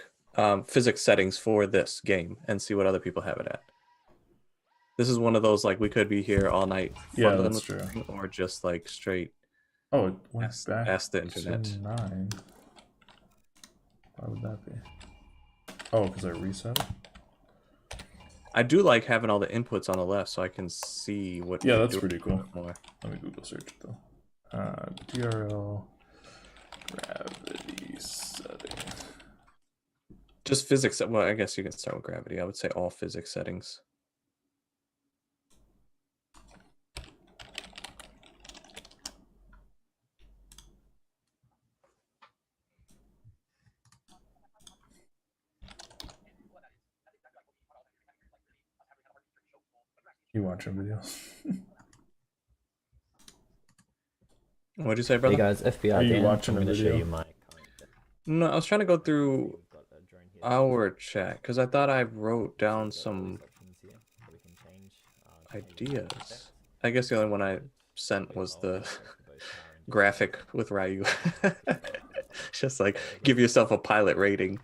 physics settings for this game and see what other people have it at. This is one of those like we could be here all night. Yeah, that's true. Or just like straight. Oh, it went back past the internet. to 9. Why would that be? Oh, because I reset it? I do like having all the inputs on the left so I can see what. Yeah, that's pretty cool. More. Let me Google search it though. DRL gravity settings. Just physics. Well, I guess you can start with gravity. I would say all physics settings. You watching videos? What'd you say, brother? Hey guys, FBI. Are you Dan, watching I'm a going to video? show you my No, I was trying to go through our chat because I thought I wrote down some ideas. I guess the only one I sent was the graphic with Ryu. Just like give yourself a pilot rating.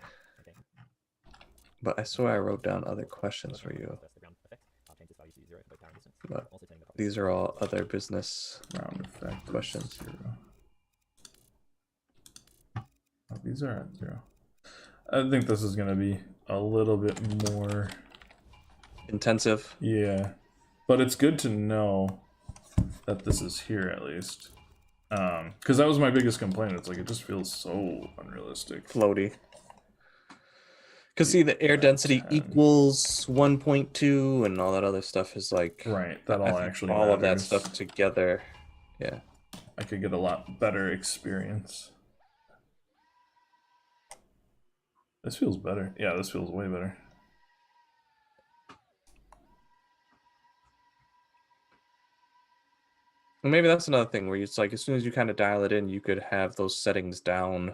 But I swear I wrote down other questions for you. But these are all other business Round effect questions. 0. Oh, these are at 0. I think this is going to be a little bit more Intensive. Yeah, but it's good to know that this is here at least. Because that was my biggest complaint. It's like it just feels so unrealistic. Floaty. Because see, the air density equals 1.2 and all that other stuff is like... Right, that all actually all of that matters. stuff together. Yeah. I could get a lot better experience. This feels better. Yeah, this feels way better. And maybe that's another thing where it's like as soon as you kind of dial it in, you could have those settings down.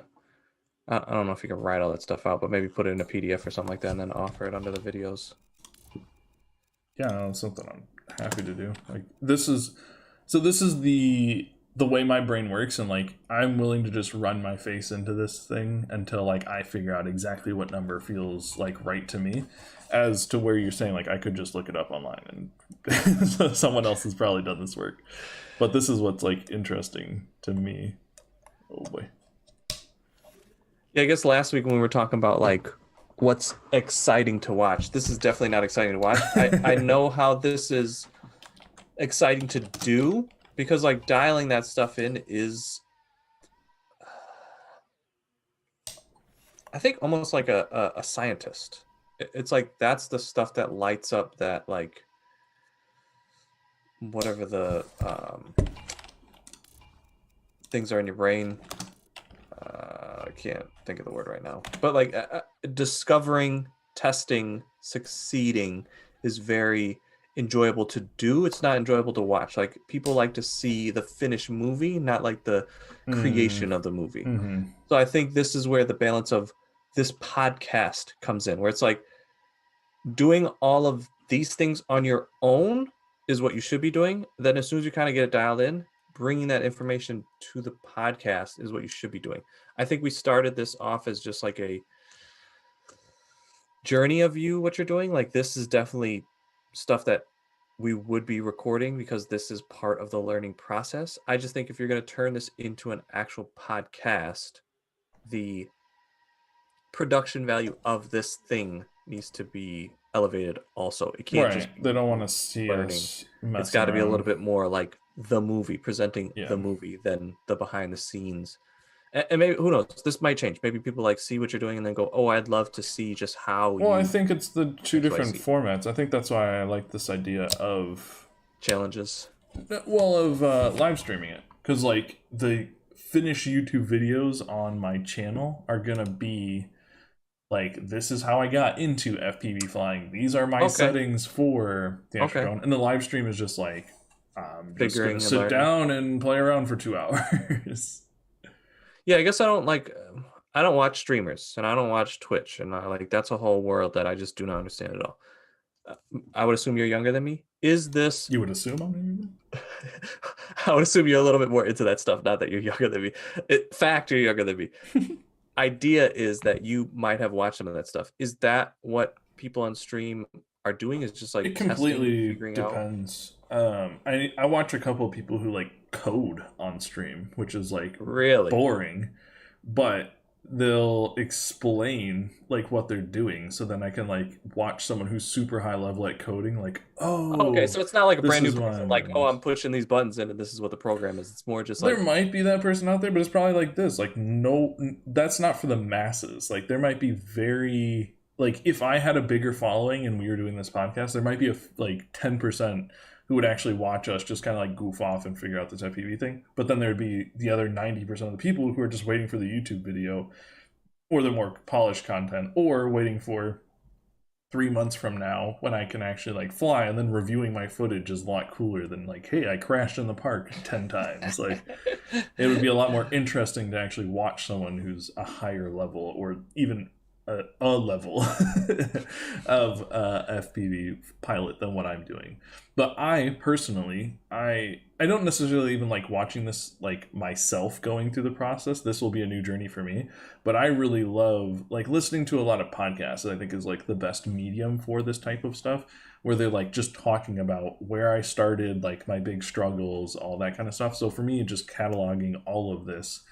I don't know if you can write all that stuff out, but maybe put it in a PDF or something like that and then offer it under the videos. Yeah, that's something I'm happy to do. Like this is the way my brain works, and like I'm willing to just run my face into this thing until like I figure out exactly what number feels like right to me. As to where you're saying like I could just look it up online and someone else has probably done this work. But this is what's like interesting to me. Oh boy. Yeah, I guess last week when we were talking about like what's exciting to watch, this is definitely not exciting to watch. I know how this is exciting to do because like dialing that stuff in is, I think, almost like a scientist. It's like that's the stuff that lights up that like whatever the things are in your brain. I can't think of the word right now, but like discovering, testing, succeeding is very enjoyable to do. It's not enjoyable to watch. Like people like to see the finished movie, not like the creation of the movie. Mm-hmm. So I think this is where the balance of this podcast comes in, where it's like doing all of these things on your own is what you should be doing. Then as soon as you kind of get it dialed in, bringing that information to the podcast is what you should be doing. I think we started this off as just like a journey of you, what you're doing. Like this is definitely stuff that we would be recording because this is part of the learning process. I just think if you're going to turn this into an actual podcast, the production value of this thing needs to be elevated also. It can't just Right. be They don't want to see learning. us It's messing got to be a little around. bit more like the movie, presenting Yeah. the movie than the behind the scenes. And maybe, who knows, this might change. Maybe people like see what you're doing and then go, oh, I'd love to see just how Well, I you think it's the two different XYZ. formats. I think that's why I like this idea of Challenges. live streaming it, because like the finished YouTube videos on my channel are gonna be like, this is how I got into FPV flying. These are my Okay. settings for the actual Okay. drone, and the live stream is just like, I'm just Figuring gonna and sit learning. down and play around for 2 hours. Yeah, I guess I don't watch streamers and I don't watch Twitch, and I like that's a whole world that I just do not understand at all. I would assume you're younger than me. Is this? You would assume I'm younger? I would assume you're a little bit more into that stuff. Not that you're younger than me. Fact, you're younger than me. Idea is that you might have watched some of that stuff. Is that what people on stream are doing? Is just like It testing, completely figuring out? depends. I watch a couple of people who like code on stream, which is like Really? boring, but they'll explain like what they're doing, so then I can like watch someone who's super high level at coding, like, oh, Okay, so it's not like a this brand new is why person, I'm like, doing oh, this. I'm pushing these buttons in and this is what the program is. It's more just There like, might be that person out there, but it's probably like this. Like, no, that's not for the masses. Like, there might be very, like, if I had a bigger following and we were doing this podcast, there might be like 10% who would actually watch us just kind of like goof off and figure out this FPV thing. But then there'd be the other 90% of the people who are just waiting for the YouTube video or the more polished content, or waiting for 3 months from now when I can actually like fly, and then reviewing my footage is a lot cooler than like, hey, I crashed in the park 10 times. Like, it would be a lot more interesting to actually watch someone who's a higher level, or even a level of FPV pilot than what I'm doing. But I personally, I don't necessarily even like watching this like myself going through the process. This will be a new journey for me, but I really love like listening to a lot of podcasts that I think is like the best medium for this type of stuff, where they're like just talking about where I started, like my big struggles, all that kind of stuff. So for me, just cataloging all of this,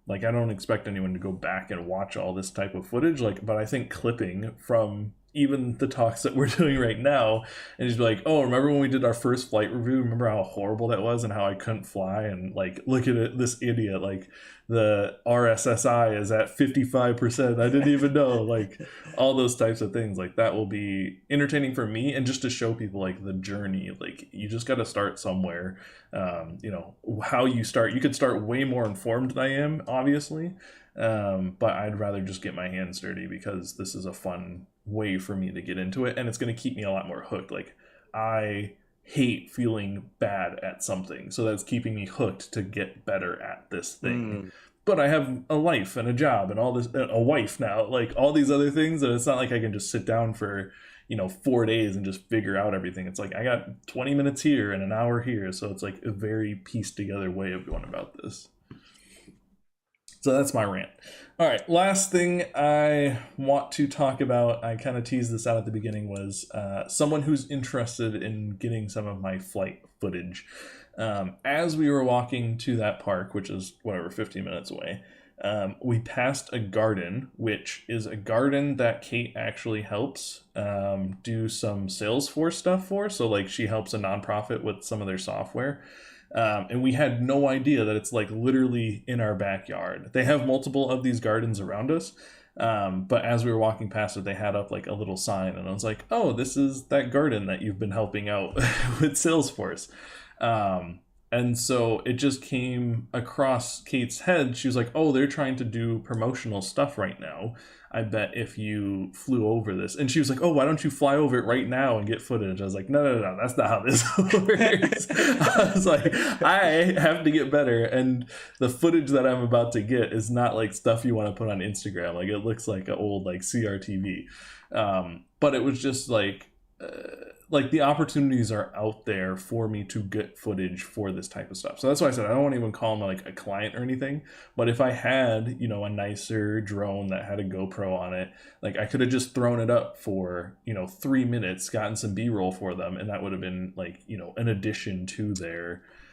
like I don't expect anyone to go back and watch all this type of footage, like, but I think clipping from even the talks that we're doing right now, and just be like, oh, remember when we did our first flight review? Remember how horrible that was and how I couldn't fly? And like, look at it, this idiot, like the RSSI is at 55%. I didn't even know. Like, all those types of things, like that will be entertaining for me, and just to show people like the journey. Like, you just got to start somewhere. You know, how you start, you could start way more informed than I am, obviously, but I'd rather just get my hands dirty, because this is a fun way for me to get into it, and it's going to keep me a lot more hooked. Like, I hate feeling bad at something, so that's keeping me hooked to get better at this thing. But I have a life and a job and all this, a wife now, like all these other things, and it's not like I can just sit down for 4 days and just figure out everything. It's like I got 20 minutes here and an hour here, so it's like a very pieced together way of going about this. So that's my rant. All right, last thing I want to talk about, I kind of teased this out at the beginning, was someone who's interested in getting some of my flight footage. As we were walking to that park, which is whatever, 15 minutes away, we passed a garden, which is a garden that Kate actually helps do some Salesforce stuff for. So like, she helps a nonprofit with some of their software. And we had no idea that it's like literally in our backyard. They have multiple of these gardens around us. But as we were walking past it, they had up like a little sign, and I was like, oh, this is that garden that you've been helping out with Salesforce. And so it just came across Kate's head. She was like, oh, they're trying to do promotional stuff right now. I bet if you flew over this. And she was like, oh, why don't you fly over it right now and get footage? I was like, no, that's not how this works. I was like, I have to get better. And the footage that I'm about to get is not like stuff you want to put on Instagram. Like, it looks like an old like CRTV. But it was just like, like the opportunities are out there for me to get footage for this type of stuff. So that's why I said I don't want to even call him like a client or anything. But if I had, you know, a nicer drone that had a GoPro on it, like I could have just thrown it up for, you know, 3 minutes, gotten some B-roll for them, and that would have been like, you know, an addition to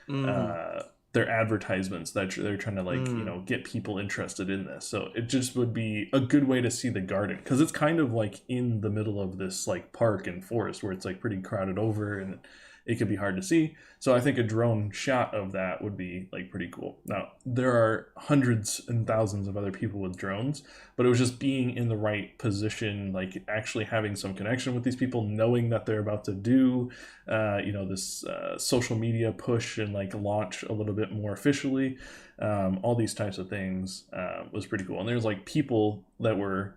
Mm, uh their advertisements that they're trying to like, you mm, know, get people interested in this. So it just would be a good way to see the garden, because it's kind of like in the middle of this like park and forest where it's like pretty crowded over, and it could be hard to see. So I think a drone shot of that would be like pretty cool. Now there are hundreds and thousands of other people with drones, but it was just being in the right position, like actually having some connection with these people, knowing that they're about to do you know, this social media push and like launch a little bit more officially. All these types of things was pretty cool. And there's like people that were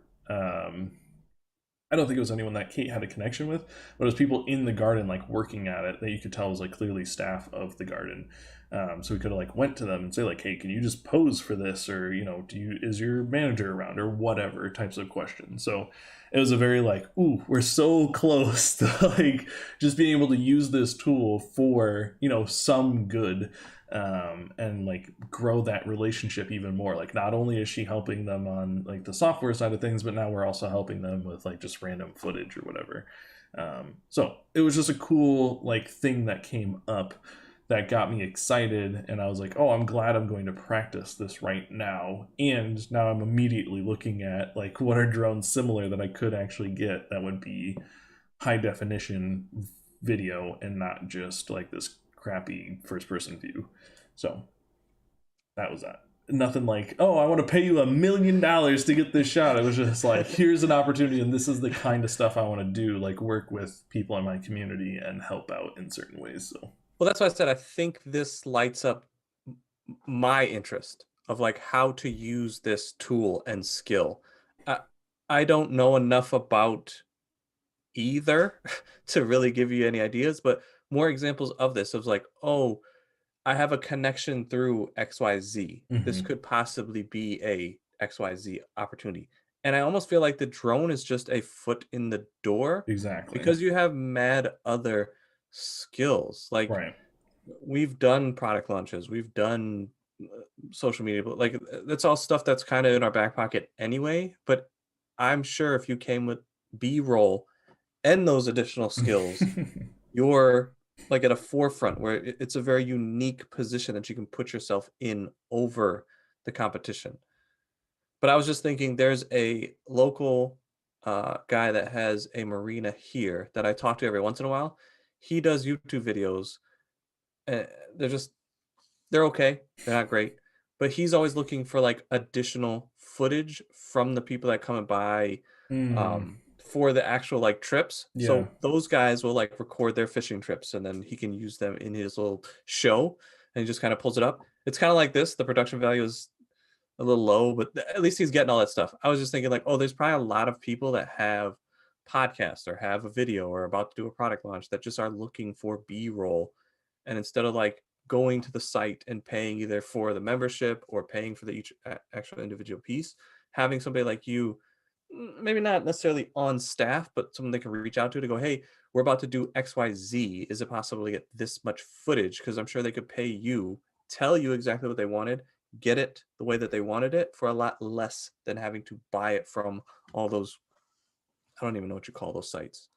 I don't think it was anyone that Kate had a connection with, but it was people in the garden like working at it that you could tell was like clearly staff of the garden. So we could have like went to them and say like, hey, can you just pose for this, or you know, is your manager around, or whatever types of questions. So it was a very like, ooh, we're so close to like just being able to use this tool for, you know, some good, and like grow that relationship even more. Like not only is she helping them on like the software side of things, but now we're also helping them with like just random footage or whatever. So it was just a cool like thing that came up that got me excited, and I was like, oh, I'm glad I'm going to practice this right now. And now I'm immediately looking at like what are drones similar that I could actually get that would be high definition video and not just like this crappy first person view. So that was that. Nothing like, oh, I want to pay you $1 million to get this shot. It was just like, here's an opportunity, and this is the kind of stuff I want to do, like work with people in my community and help out in certain ways. So well, that's why I said I think this lights up my interest of like how to use this tool and skill. I, I don't know enough about either to really give you any ideas, but more examples of this of like, oh, I have a connection through XYZ. This mm-hmm. could possibly be a XYZ opportunity. And I almost feel like the drone is just a foot in the door Exactly. because you have mad other skills. Like Right. we've done product launches, we've done social media, but like that's all stuff that's kind of in our back pocket anyway. But I'm sure if you came with B-roll and those additional skills, you're like at a forefront where it's a very unique position that you can put yourself in over the competition. But I was just thinking there's a local guy that has a marina here that I talk to every once in a while. He does YouTube videos. Uh, they're just they're okay. They're not great, but he's always looking for like additional footage from the people that come and buy mm, for the actual like trips. yeah. So those guys will like record their fishing trips and then he can use them in his little show and he just kind of pulls it up. It's kind of like this. The production value is a little low, but at least he's getting all that stuff. I was just thinking like, oh, there's probably a lot of people that have podcasts or have a video or about to do a product launch that just are looking for B-roll. And instead of like going to the site and paying either for the membership or paying for the each actual individual piece, having somebody like you, maybe not necessarily on staff, but someone they can reach out to go, hey, we're about to do XYZ. Is it possible to get this much footage? Because I'm sure they could pay you, tell you exactly what they wanted, get it the way that they wanted it for a lot less than having to buy it from all those, I don't even know what you call those sites.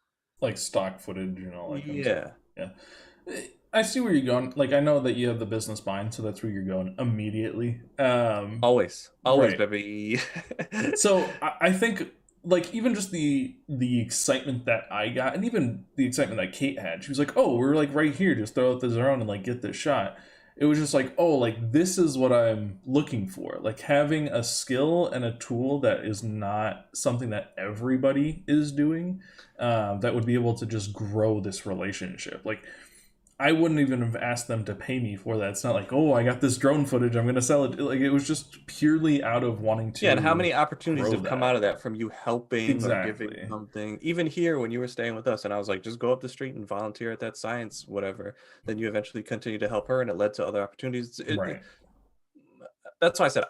Like stock footage and all that kind of stuff. Yeah. Yeah. I see where you're going. Like I know that you have the business mind, so that's where you're going immediately. Always, Right. baby. So I think like even just the excitement that I got, and even the excitement that Kate had, she was like, "Oh, we're like right here. Just throw out the drone and like get this shot." It was just like, "Oh, like this is what I'm looking for. Like having a skill and a tool that is not something that everybody is doing, that would be able to just grow this relationship. Like I wouldn't even have asked them to pay me for that. It's not like, oh, I got this drone footage, I'm gonna sell it. Like it was just purely out of wanting Yeah, and how to many opportunities grow have come out that. of that from you helping or giving Exactly. something? Even here, when you were staying with us, and I was like, just go up the street and volunteer at that science, whatever. Then you eventually continue to help her, and it led to other opportunities. Right. That's why I said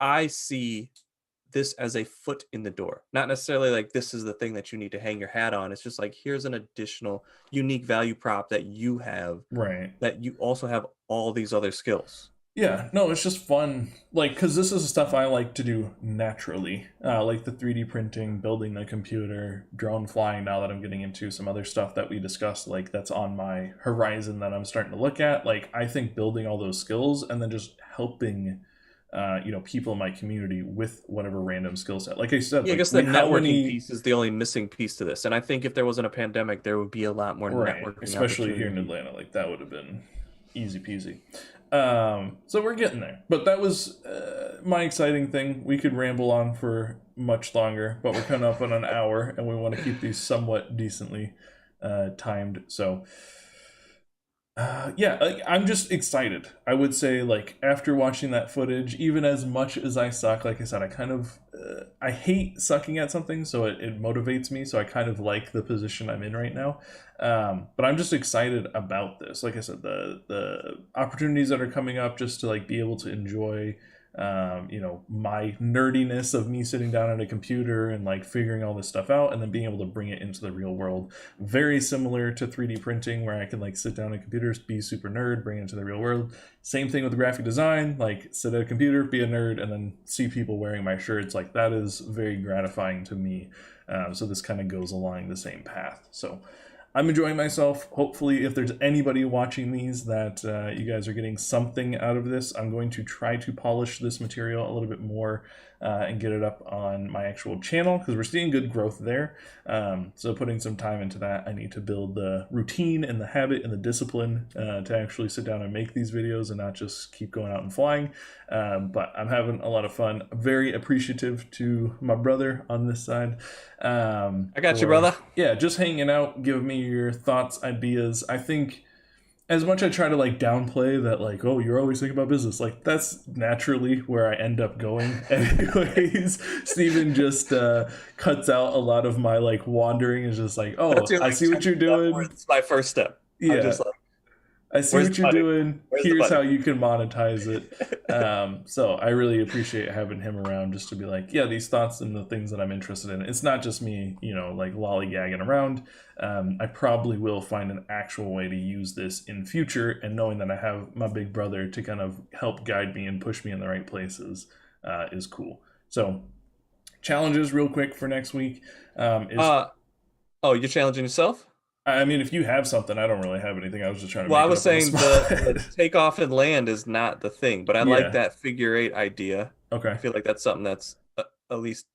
I see this as a foot in the door. Not necessarily like this is the thing that you need to hang your hat on. It's just like here's an additional unique value prop that you have, Right. that you also have all these other skills. Yeah, no, it's just fun. Like, because this is stuff I like to do naturally. Like the 3D printing, building the computer, drone flying, now that I'm getting into some other stuff that we discussed, like that's on my horizon that I'm starting to look at. Like, I think building all those skills and then just helping, people in my community with whatever random skill set. Like I said, Yeah, I like, guess the how networking many. piece is the only missing piece to this. And I think if there wasn't a pandemic, there would be a lot more Right, networking especially here in opportunity. Atlanta, like that would have been easy peasy. So we're getting there, but that was my exciting thing. We could ramble on for much longer, but we're coming up on an hour, and we want to keep these somewhat decently timed. So yeah, like, I'm just excited. I would say, like, after watching that footage, even as much as I suck, like I said, I kind of I hate sucking at something, so it motivates me. So I kind of like the position I'm in right now. But I'm just excited about this. Like I said, the opportunities that are coming up, just to like be able to enjoy my nerdiness of me sitting down at a computer and like figuring all this stuff out, and then being able to bring it into the real world. Very similar to 3D printing, where I can like sit down at computers, be super nerd, bring it into the real world. Same thing with graphic design, like sit at a computer, be a nerd, and then see people wearing my shirts. Like that is very gratifying to me. So this kind of goes along the same path. So I'm enjoying myself. Hopefully, if there's anybody watching these that you guys are getting something out of this, I'm going to try to polish this material a little bit more and get it up on my actual channel, because we're seeing good growth there. So putting some time into that, I need to build the routine and the habit and the discipline to actually sit down and make these videos and not just keep going out and flying. But I'm having a lot of fun. Very appreciative to my brother on this side. I got you, brother. Yeah, just hanging out, give me your thoughts, ideas. I think as much I try to like downplay that, like, oh, you're always thinking about business, like that's naturally where I end up going anyways. Steven just cuts out a lot of my like wandering. Is just like, oh, That's your I like see what you're second step, or doing. it's my first step. I'm Yeah, just like, I see where's what the you're money? doing. Where's the Here's how money? you can monetize it. So I really appreciate having him around, just to be like, yeah, these thoughts and the things that I'm interested in. It's not just me, like lollygagging around. I probably will find an actual way to use this in future, and knowing that I have my big brother to kind of help guide me and push me in the right places is cool. So challenges real quick for next week is, Uh, oh, you're challenging yourself? I mean, if you have something, I don't really have anything. I was just trying to Well, I make it was up on the saying the spot. takeoff and land is not the thing, but I like Yeah. that figure 8 idea. I Okay. feel like that's something that's at least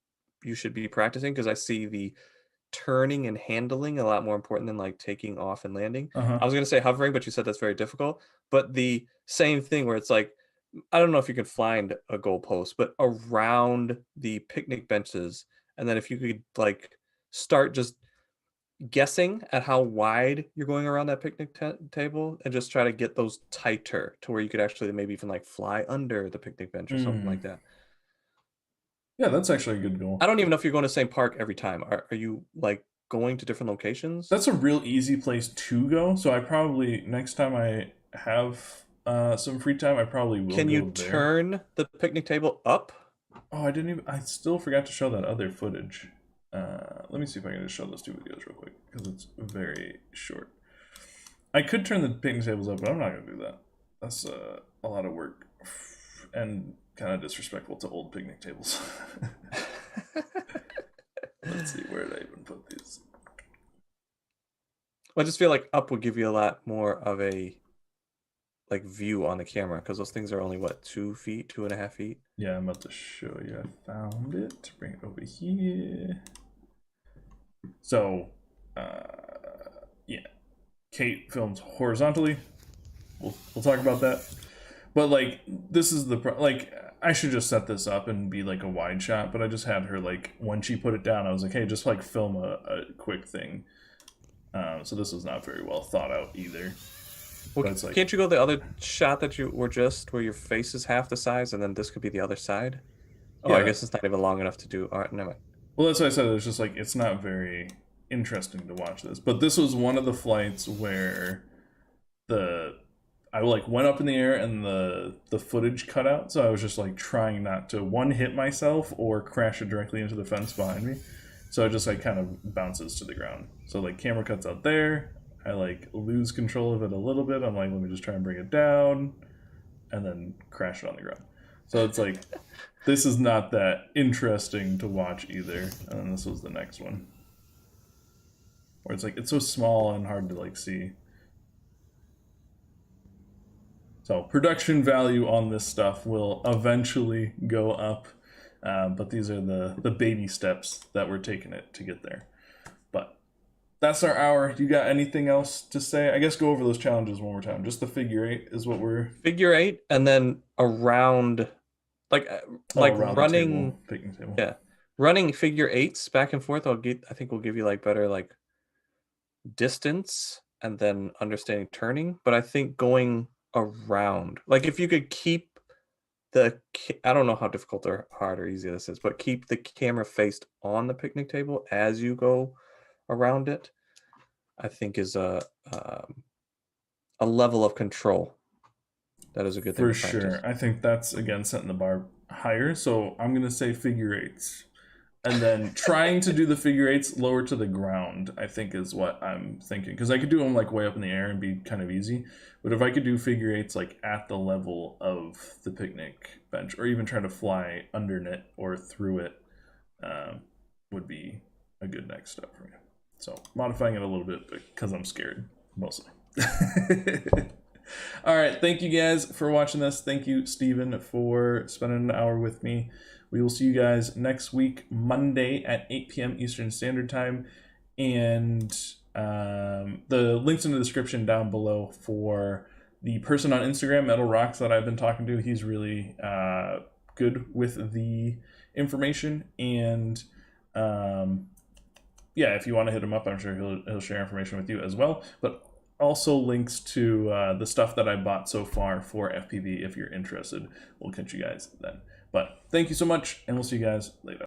you should be practicing, because I see the turning and handling a lot more important than like taking off and landing. Uh huh. I was going to say hovering, but you said that's very difficult. But the same thing where it's like, I don't know if you could find a goalpost, but around the picnic benches, and then if you could like start just guessing at how wide you're going around that picnic table, and just try to get those tighter to where you could actually maybe even like fly under the picnic bench or something like Mm. that. Yeah, that's actually a good I goal. don't even know if you're going to the same park every time. Are you like going to different locations? That's a real easy place to go. So I probably, next time I have some free time, I probably will Can you go there. turn the picnic table up? Oh, I didn't even. I still forgot to show that other footage. Let me see if I can just show those two videos real quick, because it's very short. I could turn the picnic tables up, but I'm not gonna do that. That's a lot of work and kind of disrespectful to old picnic tables. Let's see, where did I even put these? I just feel like up would give you a lot more of a like view on the camera, because those things are only what, 2 feet, 2.5 feet. Yeah, I'm about to show you. I found it. Bring it over here. So, yeah, Kate films horizontally. We'll talk about that. But like, this is the like, I should just set this up and be like a wide shot. But I just had her like, when she put it down, I was like, hey, just like film a quick thing. So this was not very well thought out either. Well, But it's like, can't you go the other shot that you were just, where your face is half the size, and then this could be the other side? Oh, I yeah. guess it's not even long enough to do. All right, never mind. Well, that's what I said. It's just like, it's not very interesting to watch this. But this was one of the flights where the I like went up in the air and the footage cut out, so I was just like trying not to one hit myself or crash it directly into the fence behind me. So it just like kind of bounces to the ground. So like camera cuts out there. I like lose control of it a little bit. I'm like, let me just try and bring it down, and then crash it on the ground. So it's like this is not that interesting to watch either. And then this was the next one, where it's like it's so small and hard to like see. So production value on this stuff will eventually go up, but these are the baby steps that we're taking it to get there. But that's our hour. You got anything else to say? I guess go over those challenges one more time. Just the figure eight is what we're Figure eight, and then around, like around the running, table, picnic table. yeah, running figure eights back and forth. I think will give you like better like distance and then understanding turning. But I think going around, like if you could keep I don't know how difficult or hard or easy this is, but keep the camera faced on the picnic table as you go around it, I think is a level of control that is a good thing For to practice. sure. I think that's again setting the bar higher. So I'm gonna say figure eights. And then trying to do the figure eights lower to the ground, I think is what I'm thinking. Because I could do them like way up in the air and be kind of easy. But if I could do figure eights like at the level of the picnic bench, or even try to fly under it or through it, would be a good next step for me. So modifying it a little bit because I'm scared, mostly. All right, thank you guys for watching this. Thank you, Steven, for spending an hour with me. We will see you guys next week, Monday at 8 p.m. Eastern Standard Time. And the link's in the description down below for the person on Instagram, Metal Rocks, that I've been talking to. He's really good with the information. And yeah, if you want to hit him up, I'm sure he'll share information with you as well. But also links to the stuff that I bought so far for FPV if you're interested. We'll catch you guys then. But thank you so much, and we'll see you guys later.